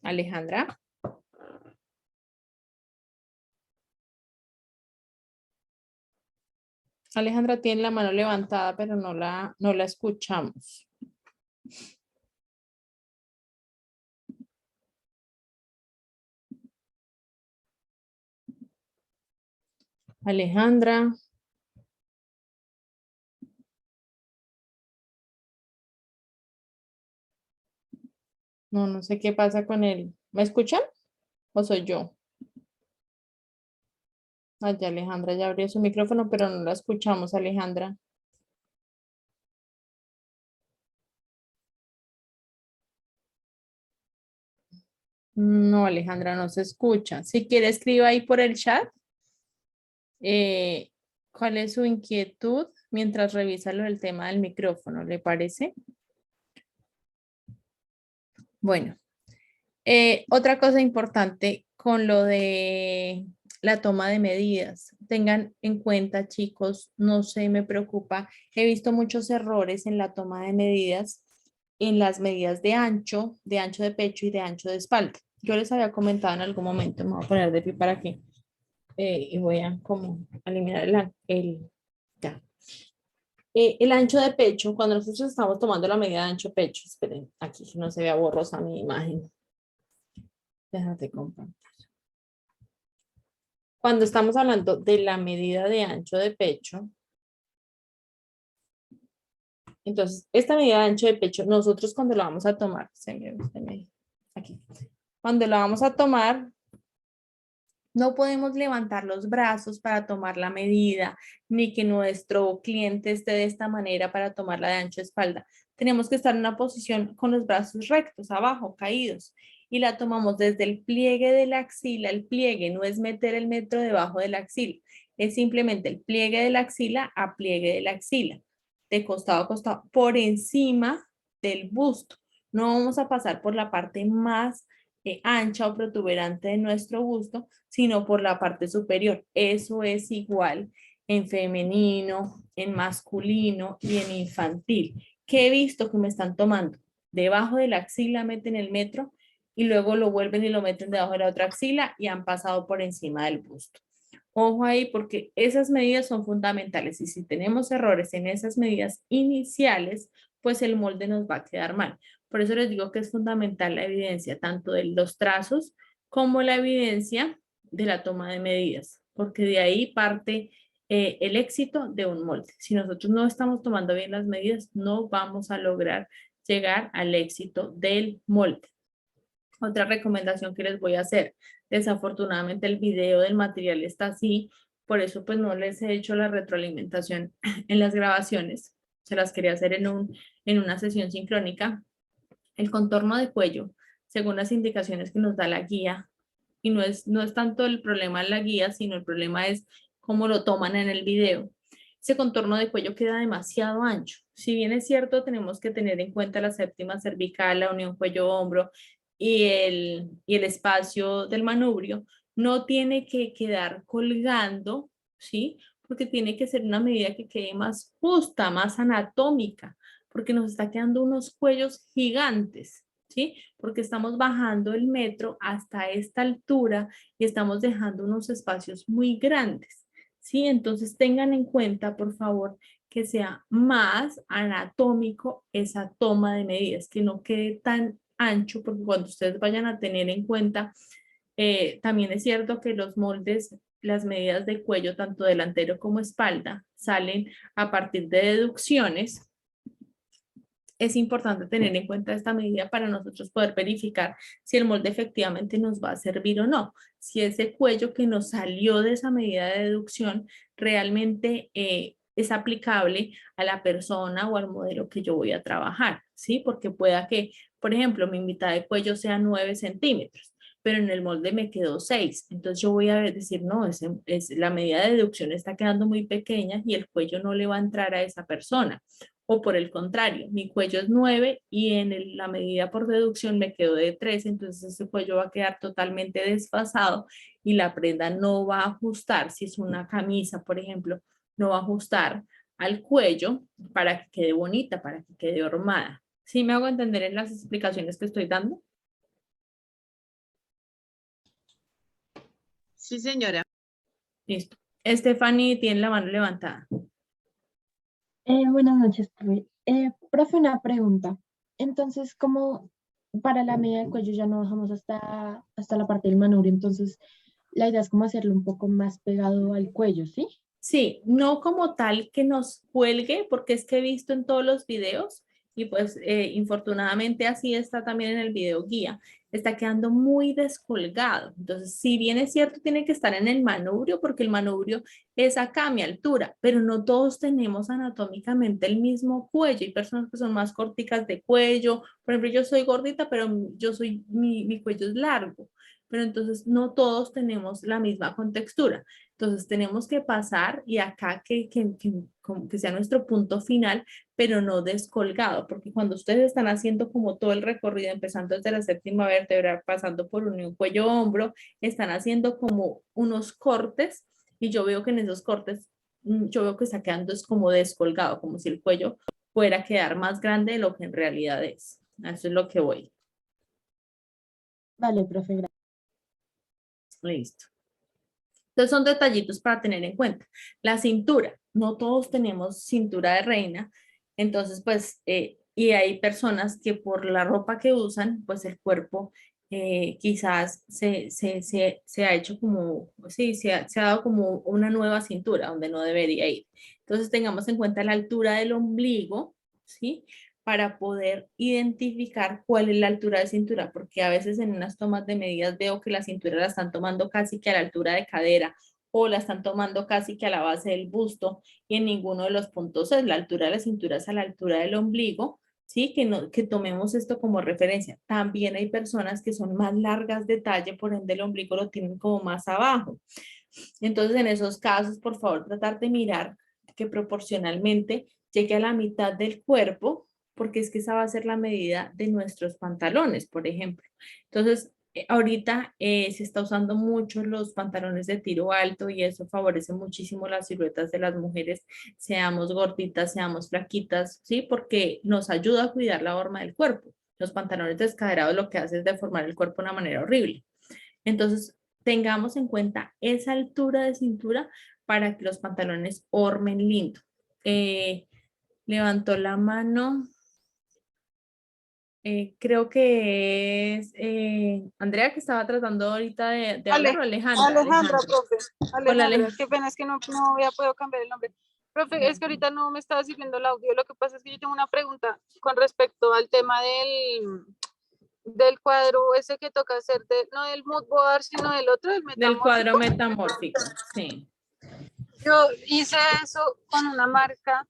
Alejandra. Alejandra tiene la mano levantada, pero no la escuchamos. Alejandra. No sé qué pasa con él. ¿Me escuchan? ¿O soy yo? Ay, Alejandra ya abrió su micrófono, pero no la escuchamos, Alejandra. No, Alejandra, no se escucha. Si quiere, escriba ahí por el chat. ¿Cuál es su inquietud mientras revisa el tema del micrófono? ¿Le parece? Bueno, otra cosa importante con lo de la toma de medidas. Tengan en cuenta, chicos, no sé, me preocupa. He visto muchos errores en la toma de medidas, en las medidas de ancho de pecho y de ancho de espalda. Yo les había comentado en algún momento, me voy a poner de pie para que, y voy a como eliminar ya. El ancho de pecho, cuando nosotros estamos tomando la medida de ancho de pecho, esperen, aquí no se vea borrosa mi imagen. Déjate compartir. Cuando estamos hablando de la medida de ancho de pecho, entonces esta medida de ancho de pecho, nosotros cuando la vamos a tomar, aquí, cuando la vamos a tomar, no podemos levantar los brazos para tomar la medida, ni que nuestro cliente esté de esta manera para tomar la de ancho de espalda. Tenemos que estar en una posición con los brazos rectos, abajo, caídos, y la tomamos desde el pliegue de la axila. El pliegue no es meter el metro debajo de la axila, es simplemente el pliegue de la axila a pliegue de la axila, de costado a costado, por encima del busto. No vamos a pasar por la parte más ancha o protuberante de nuestro busto, sino por la parte superior. Eso es igual en femenino, en masculino y en infantil. ¿Qué he visto que me están tomando? Debajo de la axila meten el metro y luego lo vuelven y lo meten debajo de la otra axila y han pasado por encima del busto. Ojo ahí porque esas medidas son fundamentales y si tenemos errores en esas medidas iniciales, pues el molde nos va a quedar mal. Por eso les digo que es fundamental la evidencia tanto de los trazos como la evidencia de la toma de medidas, porque de ahí parte el éxito de un molde. Si nosotros no estamos tomando bien las medidas, no vamos a lograr llegar al éxito del molde. Otra recomendación que les voy a hacer. Desafortunadamente el video del material está así, por eso pues no les he hecho la retroalimentación en las grabaciones. Se las quería hacer en una sesión sincrónica. El contorno de cuello, según las indicaciones que nos da la guía, y no es tanto el problema en la guía, sino el problema es cómo lo toman en el video. Ese contorno de cuello queda demasiado ancho. Si bien es cierto, tenemos que tener en cuenta la séptima cervical, la unión cuello-hombro y el espacio del manubrio, no tiene que quedar colgando, ¿sí? Porque tiene que ser una medida que quede más justa, más anatómica, porque nos está quedando unos cuellos gigantes, ¿sí? Porque estamos bajando el metro hasta esta altura y estamos dejando unos espacios muy grandes, ¿sí? Entonces tengan en cuenta, por favor, que sea más anatómico esa toma de medidas, que no quede tan ancho, porque cuando ustedes vayan a tener en cuenta, también es cierto que los moldes, las medidas de cuello, tanto delantero como espalda, salen a partir de deducciones. Es importante tener en cuenta esta medida para nosotros poder verificar si el molde efectivamente nos va a servir o no. Si ese cuello que nos salió de esa medida de deducción realmente es aplicable a la persona o al modelo que yo voy a trabajar, ¿sí? Porque pueda que, por ejemplo, mi mitad de cuello sea 9 centímetros, pero en el molde me quedó 6. Entonces yo voy a decir, no, la medida de deducción está quedando muy pequeña y el cuello no le va a entrar a esa persona. O por el contrario, mi cuello es 9 y en la medida por deducción me quedó de 3, entonces ese cuello va a quedar totalmente desfasado y la prenda no va a ajustar. Si es una camisa, por ejemplo, no va a ajustar al cuello para que quede bonita, para que quede hormada. ¿Sí me hago entender en las explicaciones que estoy dando? Sí, señora. Listo. Stephanie tiene la mano levantada. Buenas noches, profe. Profe, una pregunta. Entonces, como para la medida del cuello ya no bajamos hasta la parte del manubrio, entonces la idea es como hacerlo un poco más pegado al cuello, ¿sí? Sí, no como tal que nos cuelgue, porque es que he visto en todos los videos y pues infortunadamente así está también en el video guía, está quedando muy descolgado. Entonces, si bien es cierto, tiene que estar en el manubrio, porque el manubrio es acá a mi altura, pero no todos tenemos anatómicamente el mismo cuello. Hay personas que son más corticas de cuello, por ejemplo, yo soy gordita, pero mi cuello es largo, pero entonces no todos tenemos la misma contextura. Entonces tenemos que pasar y acá que sea nuestro punto final, pero no descolgado, porque cuando ustedes están haciendo como todo el recorrido, empezando desde la séptima vértebra, pasando por unión cuello-hombro, están haciendo como unos cortes y yo veo que en esos cortes, yo veo que está quedando es como descolgado, como si el cuello fuera a quedar más grande de lo que en realidad es. Eso es lo que voy. Vale, profe, gracias. Listo. Entonces son detallitos para tener en cuenta. La cintura, no todos tenemos cintura de reina, entonces pues, y hay personas que por la ropa que usan, pues el cuerpo quizás se ha hecho como, sí, se ha dado como una nueva cintura donde no debería ir. Entonces tengamos en cuenta la altura del ombligo, ¿sí? Para poder identificar cuál es la altura de cintura, porque a veces en unas tomas de medidas veo que la cintura la están tomando casi que a la altura de cadera o la están tomando casi que a la base del busto y en ninguno de los puntos es la altura de la cintura, es a la altura del ombligo, ¿sí? Que tomemos esto como referencia. También hay personas que son más largas de talle, por ende el ombligo lo tienen como más abajo. Entonces en esos casos, por favor, tratar de mirar que proporcionalmente llegue a la mitad del cuerpo, porque es que esa va a ser la medida de nuestros pantalones, por ejemplo. Entonces, ahorita se está usando mucho los pantalones de tiro alto y eso favorece muchísimo las siluetas de las mujeres, seamos gorditas, seamos flaquitas, ¿sí? Porque nos ayuda a cuidar la forma del cuerpo. Los pantalones descaderados lo que hacen es deformar el cuerpo de una manera horrible. Entonces, tengamos en cuenta esa altura de cintura para que los pantalones ormen lindo. Levantó la mano. Creo que es Andrea que estaba tratando ahorita de hablar, o Alejandra. Alejandra, profe. Hola, Alejandra, qué pena, es que no había podido cambiar el nombre. Profe, es que ahorita no me estaba sirviendo el audio. Lo que pasa es que yo tengo una pregunta con respecto al tema del cuadro ese que toca hacer, no del mood board, sino del otro, del Del metamórfico. cuadro metamórfico, sí. Yo hice eso con una marca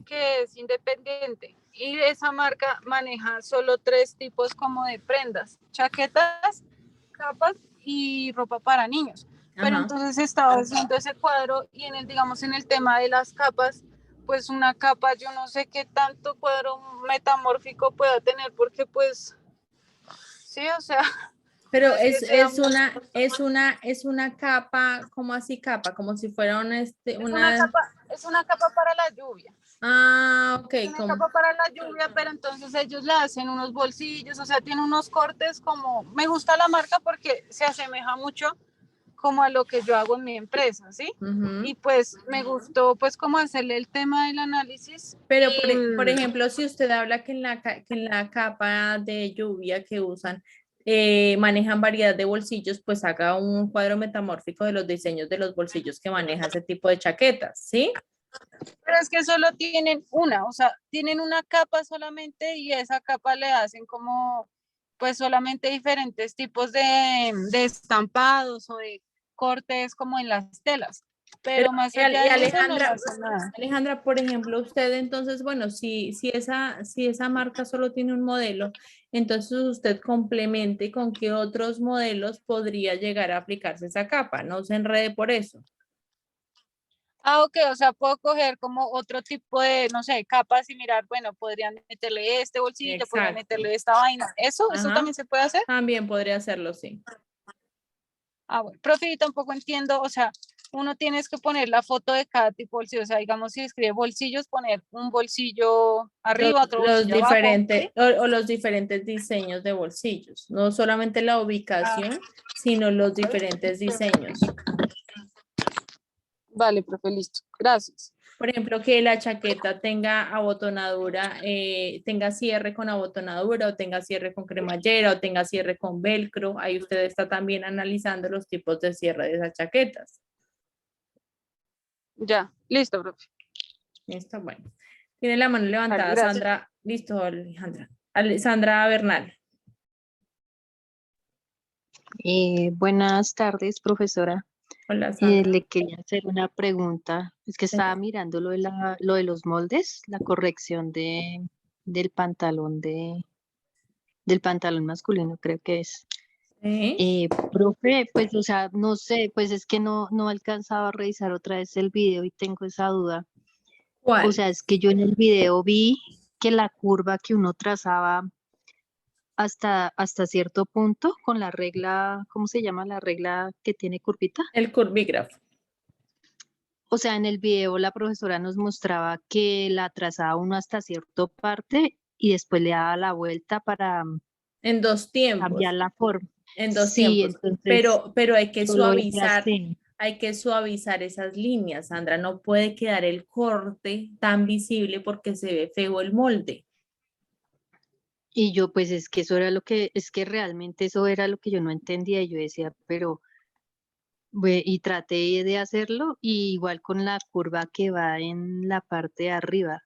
que es independiente y esa marca maneja solo 3 tipos como de prendas: chaquetas, capas y ropa para niños. Pero Ajá. entonces estaba haciendo ese cuadro y digamos en el tema de las capas, pues una capa, yo no sé qué tanto cuadro metamórfico pueda tener, porque pues sí, o sea. Pero no es que es una capa, ¿cómo así capa? Como si fuera es una capa para la lluvia. Ah, ok. Una capa para la lluvia, pero entonces ellos le hacen unos bolsillos, o sea, tiene unos cortes como, me gusta la marca porque se asemeja mucho como a lo que yo hago en mi empresa, ¿sí? Y pues me gustó pues como hacerle el tema del análisis. Pero por ejemplo, si usted habla que en la capa de lluvia que usan manejan variedad de bolsillos, pues haga un cuadro metamórfico de los diseños de los bolsillos que maneja ese tipo de chaquetas, ¿sí? Pero es que solo tienen una, o sea, tienen una capa solamente y esa capa le hacen como pues solamente diferentes tipos de estampados o de cortes como en las telas. Pero más allá de eso no le hacen nada. Alejandra, por ejemplo, usted entonces, bueno, si esa marca solo tiene un modelo, entonces usted complemente con qué otros modelos podría llegar a aplicarse esa capa, no se enrede por eso. Ah, ok, o sea, puedo coger como otro tipo de, no sé, capas y mirar, bueno, podrían meterle este bolsillo, Exacto. podrían meterle esta vaina. ¿Eso también se puede hacer? También podría hacerlo, sí. Ah, bueno, profe, yo tampoco entiendo, o sea, uno tienes que poner la foto de cada tipo de bolsillo, o sea, digamos, si escribe bolsillos, poner un bolsillo arriba, otro bolsillo abajo. ¿Sí? O los diferentes diseños de bolsillos, no solamente la ubicación, sino los diferentes diseños. Vale, profe, listo. Gracias. Por ejemplo, que la chaqueta tenga abotonadura, tenga cierre con abotonadura, o tenga cierre con cremallera, o tenga cierre con velcro. Ahí usted está también analizando los tipos de cierre de esas chaquetas. Ya, listo, profe. Listo, bueno. Tiene la mano levantada, Vale, Sandra. Listo, Alejandra. Sandra Bernal. Buenas tardes, profesora. Hola, Sandra. Le quería hacer una pregunta. Es que estaba mirando lo de los moldes, la corrección del pantalón del pantalón masculino, creo que es. ¿Sí? Profe, pues, o sea, no sé, pues es que no alcanzaba a revisar otra vez el video y tengo esa duda. ¿Cuál? O sea, es que yo en el video vi que la curva que uno trazaba hasta cierto punto con la regla, ¿cómo se llama la regla que tiene curvita? El curvígrafo. O sea, en el video la profesora nos mostraba que la trazaba uno hasta cierta parte y después le daba la vuelta para En dos tiempos. cambiar la forma. En dos Sí, tiempos. entonces Pero hay que solo hice suavizar. así. Hay que suavizar esas líneas, Sandra. No puede quedar el corte tan visible porque se ve feo el molde. Y yo, pues es que es que realmente eso era lo que yo no entendía. Y yo decía, pero, y traté de hacerlo, y igual con la curva que va en la parte de arriba,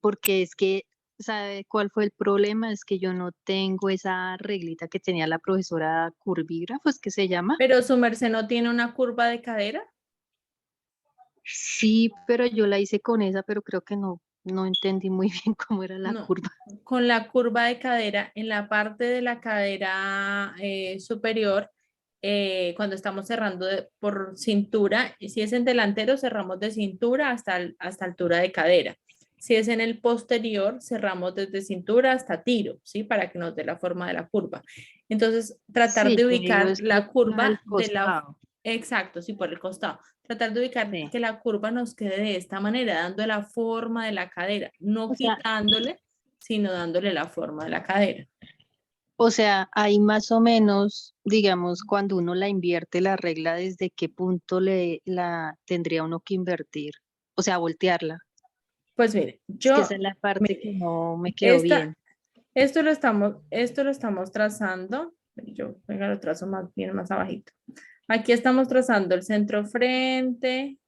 porque es que, ¿sabe cuál fue el problema? Es que yo no tengo esa reglita que tenía la profesora curvígrafo, ¿es que se llama? Pero su merced no tiene una curva de cadera. Sí, pero yo la hice con esa, pero creo que no entendí muy bien cómo era la No, curva. con la curva de cadera, en la parte de la cadera superior, cuando estamos cerrando por cintura, si es en delantero, cerramos de cintura hasta altura de cadera. Si es en el posterior, cerramos desde cintura hasta tiro, ¿sí? Para que nos dé la forma de la curva. Entonces, tratar Sí, de yo digo ubicar es la la del curva de la... costado. Exacto, sí, por el costado. Tratar de ubicar Sí. que la curva nos quede de esta manera, dando la forma de la cadera, no O sea, quitándole, sino dándole la forma de la cadera. O sea, ahí más o menos, digamos, cuando uno la invierte la regla, ¿desde qué punto la tendría uno que invertir? O sea, voltearla. Pues mire, Es que esa yo, es la parte que mire, no me quedó bien. esto lo estamos trazando. Yo, venga, lo trazo más bien más abajito. Aquí estamos trazando el centro frente,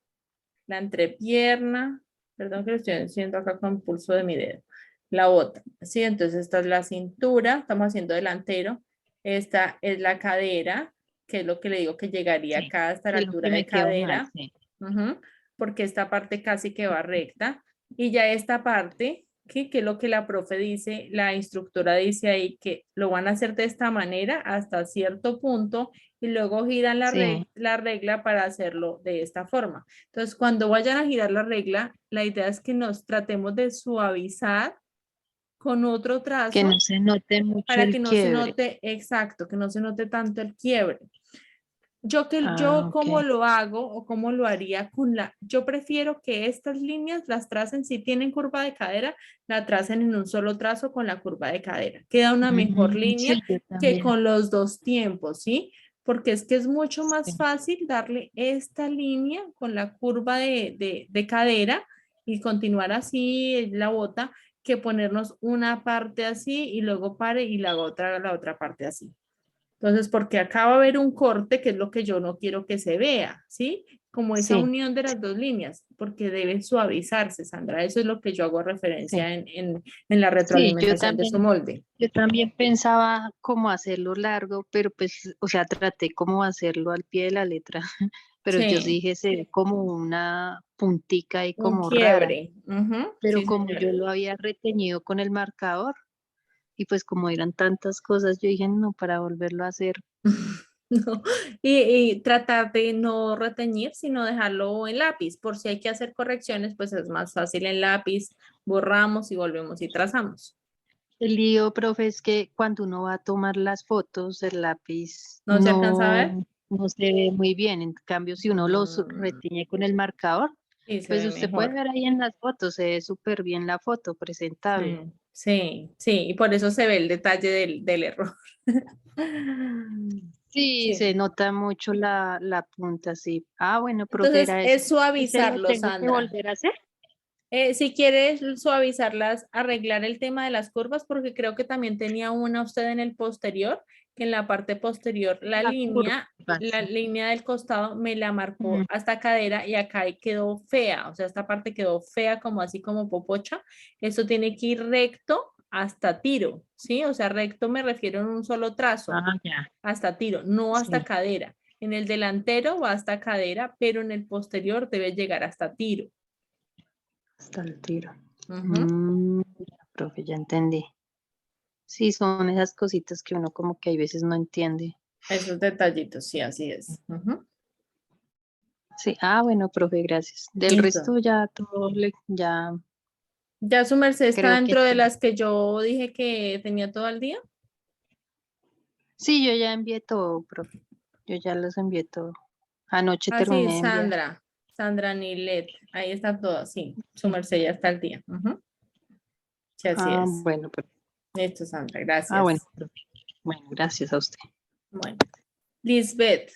la entrepierna, perdón que lo estoy haciendo acá con el pulso de mi dedo, la bota, ¿sí? Entonces esta es la cintura, estamos haciendo delantero, esta es la cadera, que es lo que le digo que llegaría Sí, acá hasta la es lo altura que de me quedó mal, cadera, sí. ujú, porque esta parte casi que va recta, y ya esta parte, que es lo que la profe dice, la instructora dice ahí que lo van a hacer de esta manera hasta cierto punto y luego giran Sí, la regla para hacerlo de esta forma. Entonces, cuando vayan a girar la regla, la idea es que nos tratemos de suavizar con otro que trazo no se note mucho para que el no se quiebre. note exacto, que no se note tanto el quiebre. Yo Ah, cómo ok. lo hago o cómo lo haría con yo prefiero que estas líneas las tracen, si tienen curva de cadera, la tracen en un solo trazo con la curva de cadera. Queda una mejor línea Sí, yo que también. con los dos tiempos, ¿sí? Porque es que es mucho más Sí, fácil darle esta línea con la curva de cadera y continuar así la bota que ponernos una parte así y luego pare y la otra parte así. Entonces, porque acá va a haber un corte, que es lo que yo no quiero que se vea, ¿sí? Como esa sí, unión de las dos líneas, porque debe suavizarse, Sandra. Eso es lo que yo hago sí. referencia en la Sí, retroalimentación de su molde. yo también pensaba cómo hacerlo largo, pero pues, o sea, traté como hacerlo al pie de la letra, pero yo sí Sí, dije, se ve como una puntica y un como rara, quiebre. Ujú, pero sí, como yo señora. lo había retenido con el marcador y pues como eran tantas cosas, yo dije, no, para volverlo a hacer. No, y tratar de no reteñir, sino dejarlo en lápiz. Por si hay que hacer correcciones, pues es más fácil en lápiz, borramos y volvemos y trazamos. El lío, profe, es que cuando uno va a tomar las fotos, el lápiz ¿No se alcanza a ver? no se ve muy bien. En cambio, si uno los Mm, retiñe con el marcador, sí, se pues ve usted puede mejor. ver ahí en las fotos, se ve súper bien la foto, presentable. Sí, sí, sí, y por eso se ve el detalle del error. Sí, Sí. se nota mucho la punta, sí. Ah, bueno, profe, Entonces era eso. es ¿Ese lo suavizarlo, tengo que Sandra. volver a hacer? Si quieres suavizarlas, arreglar el tema de las curvas, porque creo que también tenía una usted en el posterior, que en la parte posterior La curva, la sí. línea del costado me la Mm, marcó hasta cadera y acá quedó fea, o sea, esta parte quedó fea como así como popocha. Eso tiene que ir recto hasta tiro, ¿sí? O sea, recto me refiero en un solo trazo, Ah, ya, hasta tiro, no hasta sí, cadera. En el delantero va hasta cadera, pero en el posterior debe llegar hasta tiro. hasta el tiro. Ujú. Ya, profe, ya entendí. Sí, son esas cositas que uno como que hay veces no entiende. Esos detallitos, sí, así es. Ujú. Sí, ah, bueno, profe, gracias. Del Listo. resto ya todo, ya ¿Ya su merced está creo que dentro de sí. las que yo dije que tenía todo el día? Sí, yo ya envié todo, profe. Yo ya los envié todo. Anoche Ah, sí, terminé de enviar. Sandra. Sandra Nilet. Ahí está todo, sí. Su merced ya está al día. Ujú. Sí, así Ah, es. bueno, Listo, Sandra. ah, bueno, Gracias. profe. Bueno, gracias a usted. Bueno. Lisbeth.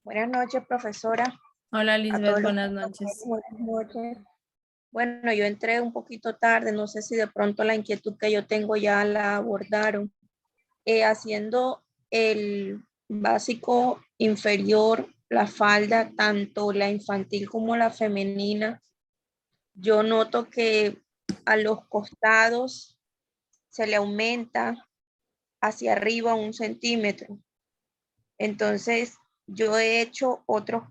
Buenas noches, profesora. Hola, A Lisbeth. todos los Buenas compañeros, noches. buenas noches. Bueno, yo entré un poquito tarde, no sé si de pronto la inquietud que yo tengo ya la abordaron. Haciendo el básico inferior, la falda, tanto la infantil como la femenina, yo noto que a los costados se le aumenta hacia arriba 1 centímetro. Entonces, yo he hecho otros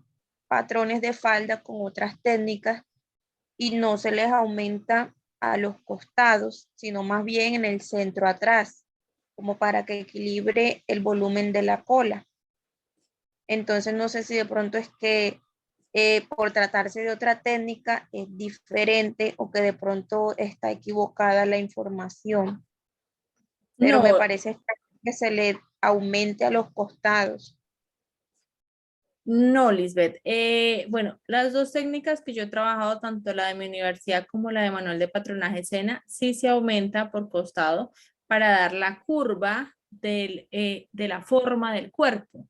patrones de falda con otras técnicas y no se les aumenta a los costados, sino más bien en el centro atrás, como para que equilibre el volumen de la cola. Entonces no sé si de pronto es que por tratarse de otra técnica es diferente o que de pronto está equivocada la información, pero me No, parece que se le aumente a los costados. no, Lisbeth. Bueno, las dos técnicas que yo he trabajado, tanto la de mi universidad como la de manual de patronaje SENA, sí se aumenta por costado para dar la curva de la forma del cuerpo.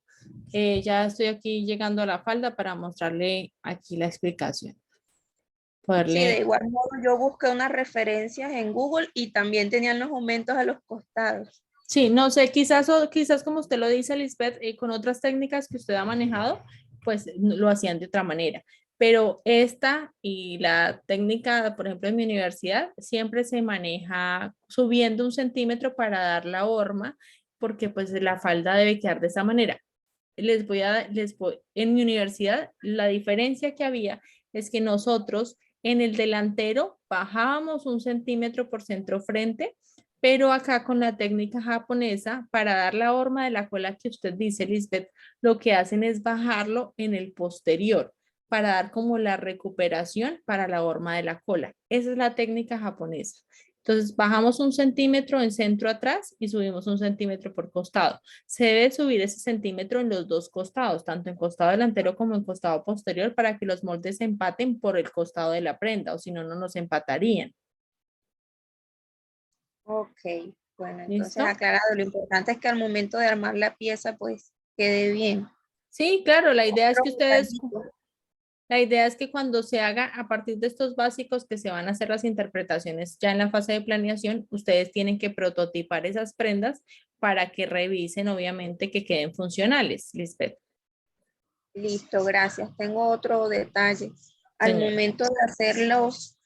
Ya estoy aquí llegando a la falda para mostrarle aquí la explicación. Sí, de Poderle. igual modo yo busqué unas referencias en Google y también tenían los aumentos a los costados. Sí, no sé, quizás, quizás como usted lo dice, Lisbeth, con otras técnicas que usted ha manejado, pues lo hacían de otra manera. Pero esta y la técnica, por ejemplo, en mi universidad, siempre se maneja subiendo 1 centímetro para dar la horma, porque pues la falda debe quedar de esa manera. En mi universidad, la diferencia que había es que nosotros en el delantero bajábamos 1 centímetro por centro frente, pero acá con la técnica japonesa, para dar la horma de la cola que usted dice, Lisbeth, lo que hacen es bajarlo en el posterior para dar como la recuperación para la horma de la cola. Esa es la técnica japonesa. Entonces bajamos 1 centímetro en centro atrás y subimos 1 centímetro por costado. Se debe subir ese centímetro en los dos costados, tanto en costado delantero como en costado posterior, para que los moldes se empaten por el costado de la prenda, o si no, no nos empatarían. Ok, bueno, entonces ¿Listo? aclarado, lo importante es que al momento de armar la pieza, pues quede bien. Sí, claro, la idea es Otro que ustedes, detallito. la idea es que cuando se haga a partir de estos básicos que se van a hacer las interpretaciones ya en la fase de planeación, ustedes tienen que prototipar esas prendas para que revisen, obviamente, que queden funcionales, Lisbeth. Listo, gracias. Tengo otro detalle. Al Señora. momento de hacer los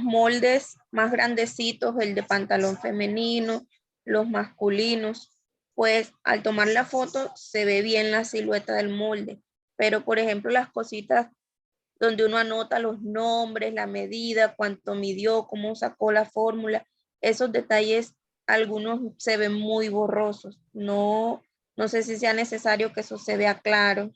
moldes más grandecitos, el de pantalón femenino, los masculinos, pues al tomar la foto se ve bien la silueta del molde. Pero, por ejemplo, las cositas donde uno anota los nombres, la medida, cuánto midió, cómo sacó la fórmula, esos detalles, algunos se ven muy borrosos. No, no sé si sea necesario que eso se vea claro.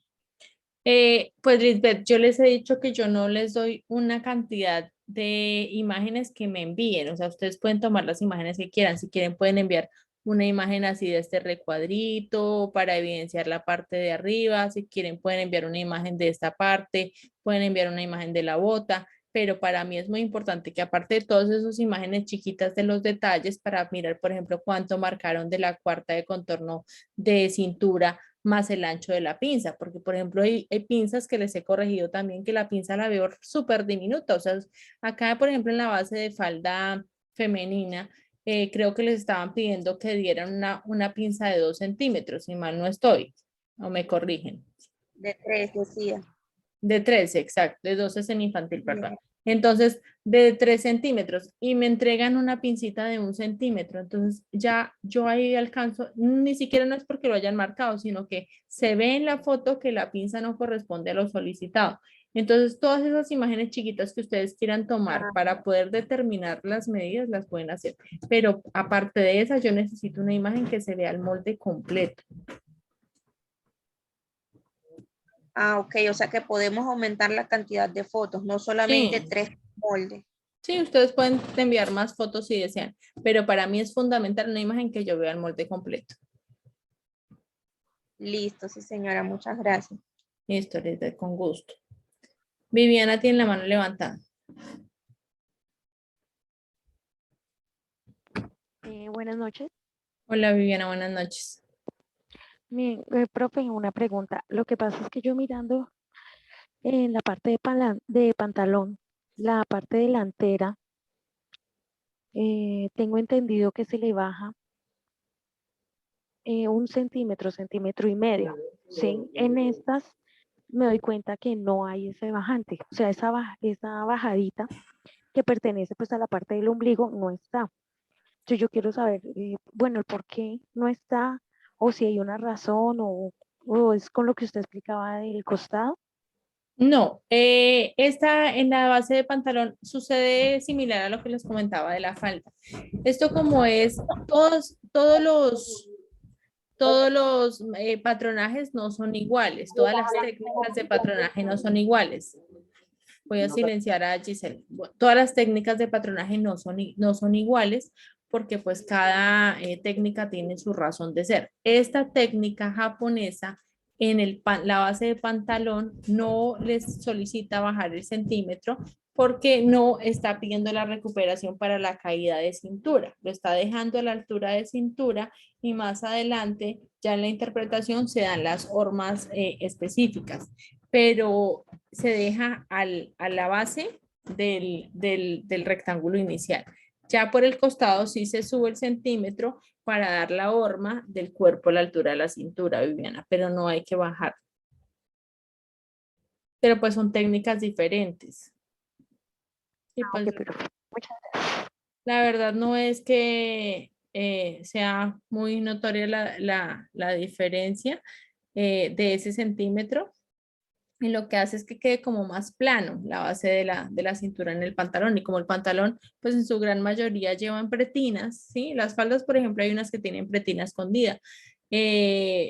Pues Lisbeth, yo les he dicho que yo no les doy una cantidad de imágenes que me envíen, o sea, ustedes pueden tomar las imágenes que quieran, si quieren pueden enviar una imagen así de este recuadrito para evidenciar la parte de arriba, si quieren pueden enviar una imagen de esta parte, pueden enviar una imagen de la bota, pero para mí es muy importante que aparte de todas esas imágenes chiquitas de los detalles, para mirar, por ejemplo, cuánto marcaron de la cuarta de contorno de cintura, más el ancho de la pinza, porque por ejemplo hay pinzas que les he corregido también que la pinza la veo súper diminuta, o sea, acá por ejemplo en la base de falda femenina, creo que les estaban pidiendo que dieran una pinza de 2 centímetros, si mal no estoy, o me corrigen. De 3, decía. De 13, exacto, de 12 es en infantil, perdón. Entonces, de 3 centímetros y me entregan una pincita de 1 centímetro. Entonces, ya yo ahí alcanzo, ni siquiera no es porque lo hayan marcado, sino que se ve en la foto que la pinza no corresponde a lo solicitado. Entonces, todas esas imágenes chiquitas que ustedes quieran tomar para poder determinar las medidas, las pueden hacer. Pero aparte de esa, yo necesito una imagen que se vea el molde completo. Ah, ok, o sea que podemos aumentar la cantidad de fotos, no solamente Sí. 3 moldes. Sí, ustedes pueden enviar más fotos si desean, pero para mí es fundamental una imagen que yo vea el molde completo. Listo, sí señora, muchas gracias. Listo, Lisbeth, con gusto. Viviana tiene la mano levantada. Buenas noches. Hola Viviana, buenas noches. Profe, una pregunta. Lo que pasa es que yo mirando en la parte de pantalón, la parte delantera, tengo entendido que se le baja 1 centímetro, 1,5 centímetros, ¿sí? En estas me doy cuenta que no hay ese bajante, o sea, esa bajadita que pertenece pues a la parte del ombligo no está. Entonces yo quiero saber, bueno, el por qué no está, o si hay una razón, o es con lo que usted explicaba del costado. No, esta en la base de pantalón sucede similar a lo que les comentaba de la falda. Esto como es, todos todos los patronajes no son iguales, todas las técnicas de patronaje no son iguales. Voy a silenciar a Giselle. Bueno, todas las técnicas de patronaje no son iguales porque pues cada técnica tiene su razón de ser. Esta técnica japonesa en la base de pantalón no les solicita bajar el centímetro porque no está pidiendo la recuperación para la caída de cintura. Lo está dejando a la altura de cintura y más adelante ya en la interpretación se dan las hormas específicas, pero se deja a la base del rectángulo inicial. Ya por el costado sí se sube el centímetro para dar la horma del cuerpo a la altura de la cintura, Viviana, pero no hay que bajar. Pero pues son técnicas diferentes. Y pues, la verdad no es que sea muy notoria la diferencia de ese centímetro. Y lo que hace es que quede como más plano la base de la cintura en el pantalón. Y como el pantalón, pues en su gran mayoría llevan pretinas, ¿sí? Las faldas, por ejemplo, hay unas que tienen pretina escondida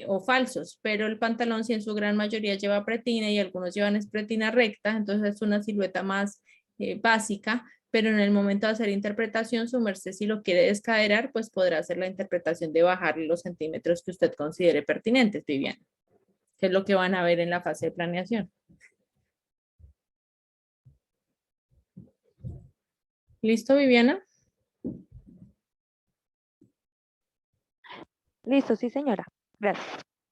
o falsos, pero el pantalón sí en su gran mayoría lleva pretina y algunos llevan es pretina recta, entonces es una silueta más básica, pero en el momento de hacer interpretación, su merced si lo quiere descaderar, pues podrá hacer la interpretación de bajarle los centímetros que usted considere pertinentes, Viviana, que es lo que van a ver en la fase de planeación. ¿Listo, Viviana? Listo, sí, señora. Gracias.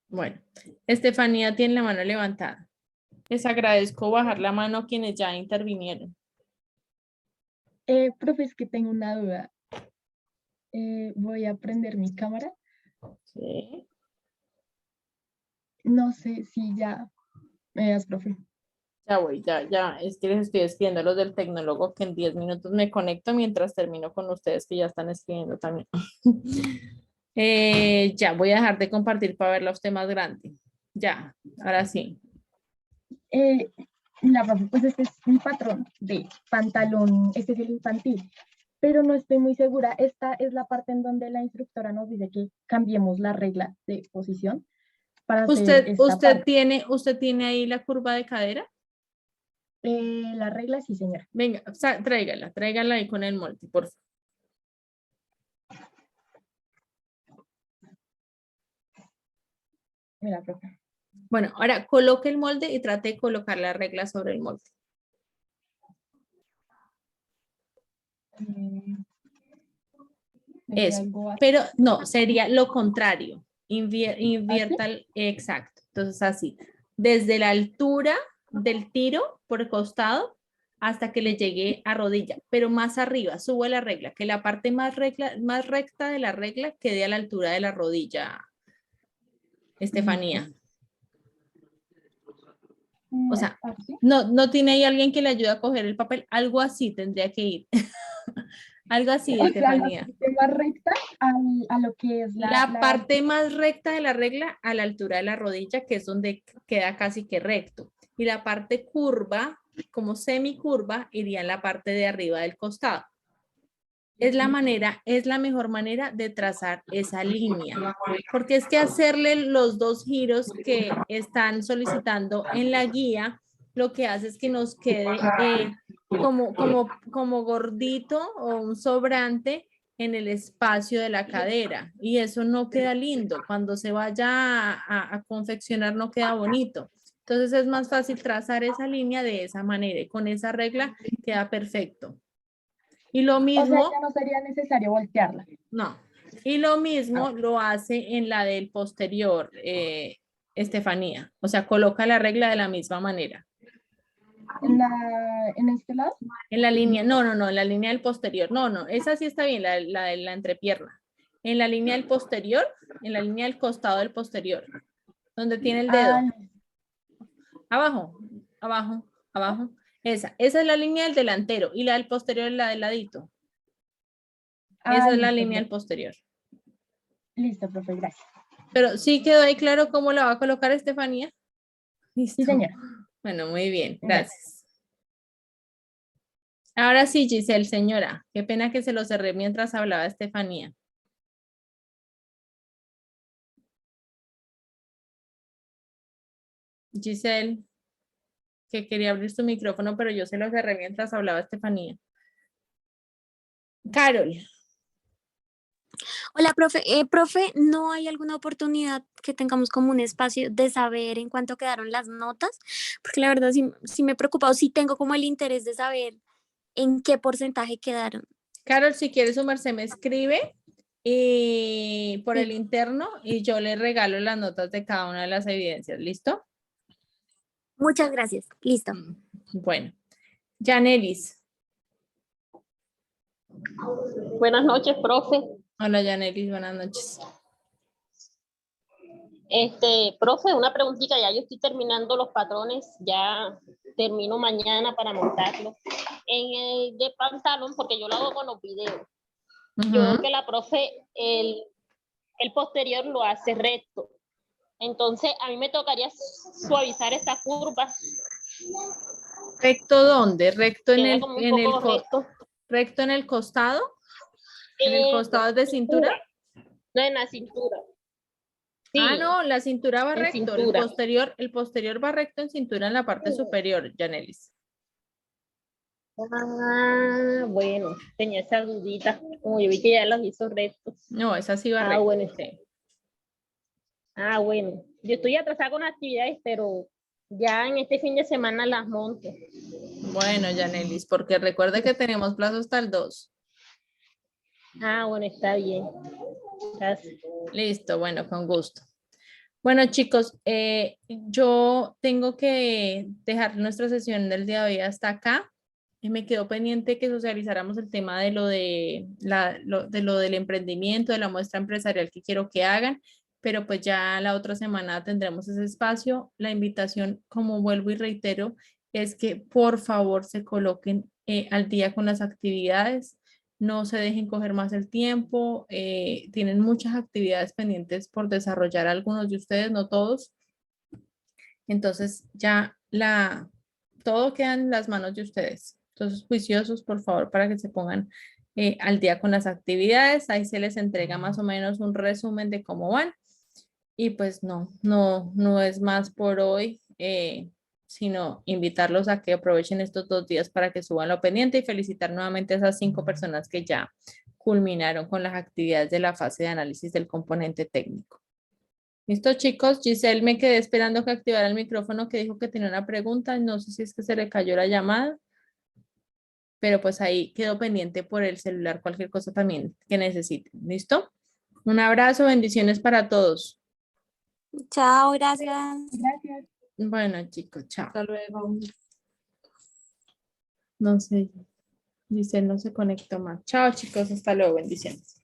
Bueno, Estefanía tiene la mano levantada. Les agradezco bajar la mano a quienes ya intervinieron. Profe, es que tengo una duda. Voy a prender mi cámara. Sí. No sé si ya me das, profe. Ya voy, ya. Es que les estoy escribiendo a los del tecnólogo que en 10 minutos me conecto mientras termino con ustedes que ya están escribiendo también. Ya voy a dejar de compartir para verla a usted más grande. Ya, ahora sí. La profe, pues este es mi patrón de pantalón, este es el infantil, pero no estoy muy segura. Esta es la parte en donde la instructora nos dice que cambiemos la regla de posición para hacer esta parte. ¿Usted tiene ahí la curva de cadera? La regla sí, señora. Venga, tráigala ahí con el molde, por favor. Mira, profe. Bueno, ahora coloque el molde y trate de colocar la regla sobre el molde. Eso, pero no, sería lo contrario. Invierta, exacto. Entonces así, desde la altura del tiro por el costado hasta que le llegue a rodilla, pero más arriba, sube la regla, que la parte más recta de la regla quede a la altura de la rodilla, Estefanía. O sea, no tiene ahí alguien que le ayude a coger el papel, algo así tendría que ir. Algo así, Estefanía. La parte más recta a lo que es la parte más recta de la regla a la altura de la rodilla, que es donde queda casi que recto. Y la parte curva, como semicurva, iría en la parte de arriba del costado. Es la mejor manera de trazar esa línea. Porque es que hacerle los dos giros que están solicitando en la guía, lo que hace es que nos quede como gordito o un sobrante en el espacio de la cadera y eso no queda lindo. Cuando se vaya a confeccionar no queda bonito. Entonces es más fácil trazar esa línea de esa manera y con esa regla queda perfecto. Y lo mismo... O sea, ya no sería necesario voltearla. No. Y lo mismo lo hace en la del posterior, Estefanía. O sea, coloca la regla de la misma manera. ¿En este lado? En la línea, no, en la línea del posterior. No, esa sí está bien, la de la entrepierna. En la línea del posterior, en la línea del costado del posterior, donde tiene el dedo. Abajo. Esa es la línea del delantero y la del posterior es la del ladito. Esa es la línea del posterior. Listo, profe, gracias. Pero sí quedó ahí claro cómo la va a colocar Estefanía. Listo. Sí, señora. Bueno, muy bien, gracias. Ahora sí, Giselle, señora. Qué pena que se lo cerré mientras hablaba Estefanía. Giselle, que quería abrir su micrófono, pero yo se lo cerré mientras hablaba Estefanía. Carol. Hola, profe. Profe, ¿no hay alguna oportunidad que tengamos como un espacio de saber en cuánto quedaron las notas? Porque la verdad sí me he preocupado, sí tengo como el interés de saber en qué porcentaje quedaron. Carol, si quiere sumarse, me escribe por el interno y yo le regalo las notas de cada una de las evidencias. ¿Listo? Muchas gracias. Listo. Bueno. Yanelis. Buenas noches, profe. Hola, Yanelis, buenas noches. Profe, una preguntita, ya yo estoy terminando los patrones, ya termino mañana para montarlo. En el de pantalón, porque yo lo hago con los videos. Yo veo que la profe, el posterior lo hace recto. Entonces, a mí me tocaría suavizar esa curva. ¿Recto dónde? ¿Recto en el, recto en el costado? ¿En el costado de cintura? No, en la cintura. Sí, no, la cintura va recto. Cintura. El posterior va recto en cintura en la parte superior, Yanelis. Bueno, tenía esa dudita. Como yo vi que ya los hizo rectos. No, esa sí va recto. Bueno. Bueno. Yo estoy atrasada con actividades, pero ya en este fin de semana las monto. Bueno, Yanelis, porque recuerde que tenemos plazo hasta el 2. Bueno, está bien. Gracias. Listo, bueno, con gusto. Bueno, chicos, yo tengo que dejar nuestra sesión del día de hoy hasta acá. Me quedó pendiente que socializáramos el tema de lo del emprendimiento, de la muestra empresarial que quiero que hagan, pero pues ya la otra semana tendremos ese espacio. La invitación, como vuelvo y reitero, es que por favor se coloquen al día con las actividades. No se dejen coger más el tiempo, tienen muchas actividades pendientes por desarrollar algunos de ustedes, no todos. Entonces ya todo queda en las manos de ustedes. Entonces juiciosos, por favor, para que se pongan al día con las actividades. Ahí se les entrega más o menos un resumen de cómo van. Y pues no es más por hoy, sino invitarlos a que aprovechen estos 2 días para que suban lo pendiente y felicitar nuevamente a esas 5 personas que ya culminaron con las actividades de la fase de análisis del componente técnico. ¿Listo, chicos? Giselle, me quedé esperando que activara el micrófono, que dijo que tenía una pregunta. No sé si es que se le cayó la llamada, pero pues ahí quedó pendiente por el celular cualquier cosa también que necesiten. ¿Listo? Un abrazo, bendiciones para todos. Chao, gracias. Gracias. Bueno, chicos, chao. Hasta luego. No sé, Giselle no se conectó más. Chao, chicos, hasta luego, bendiciones.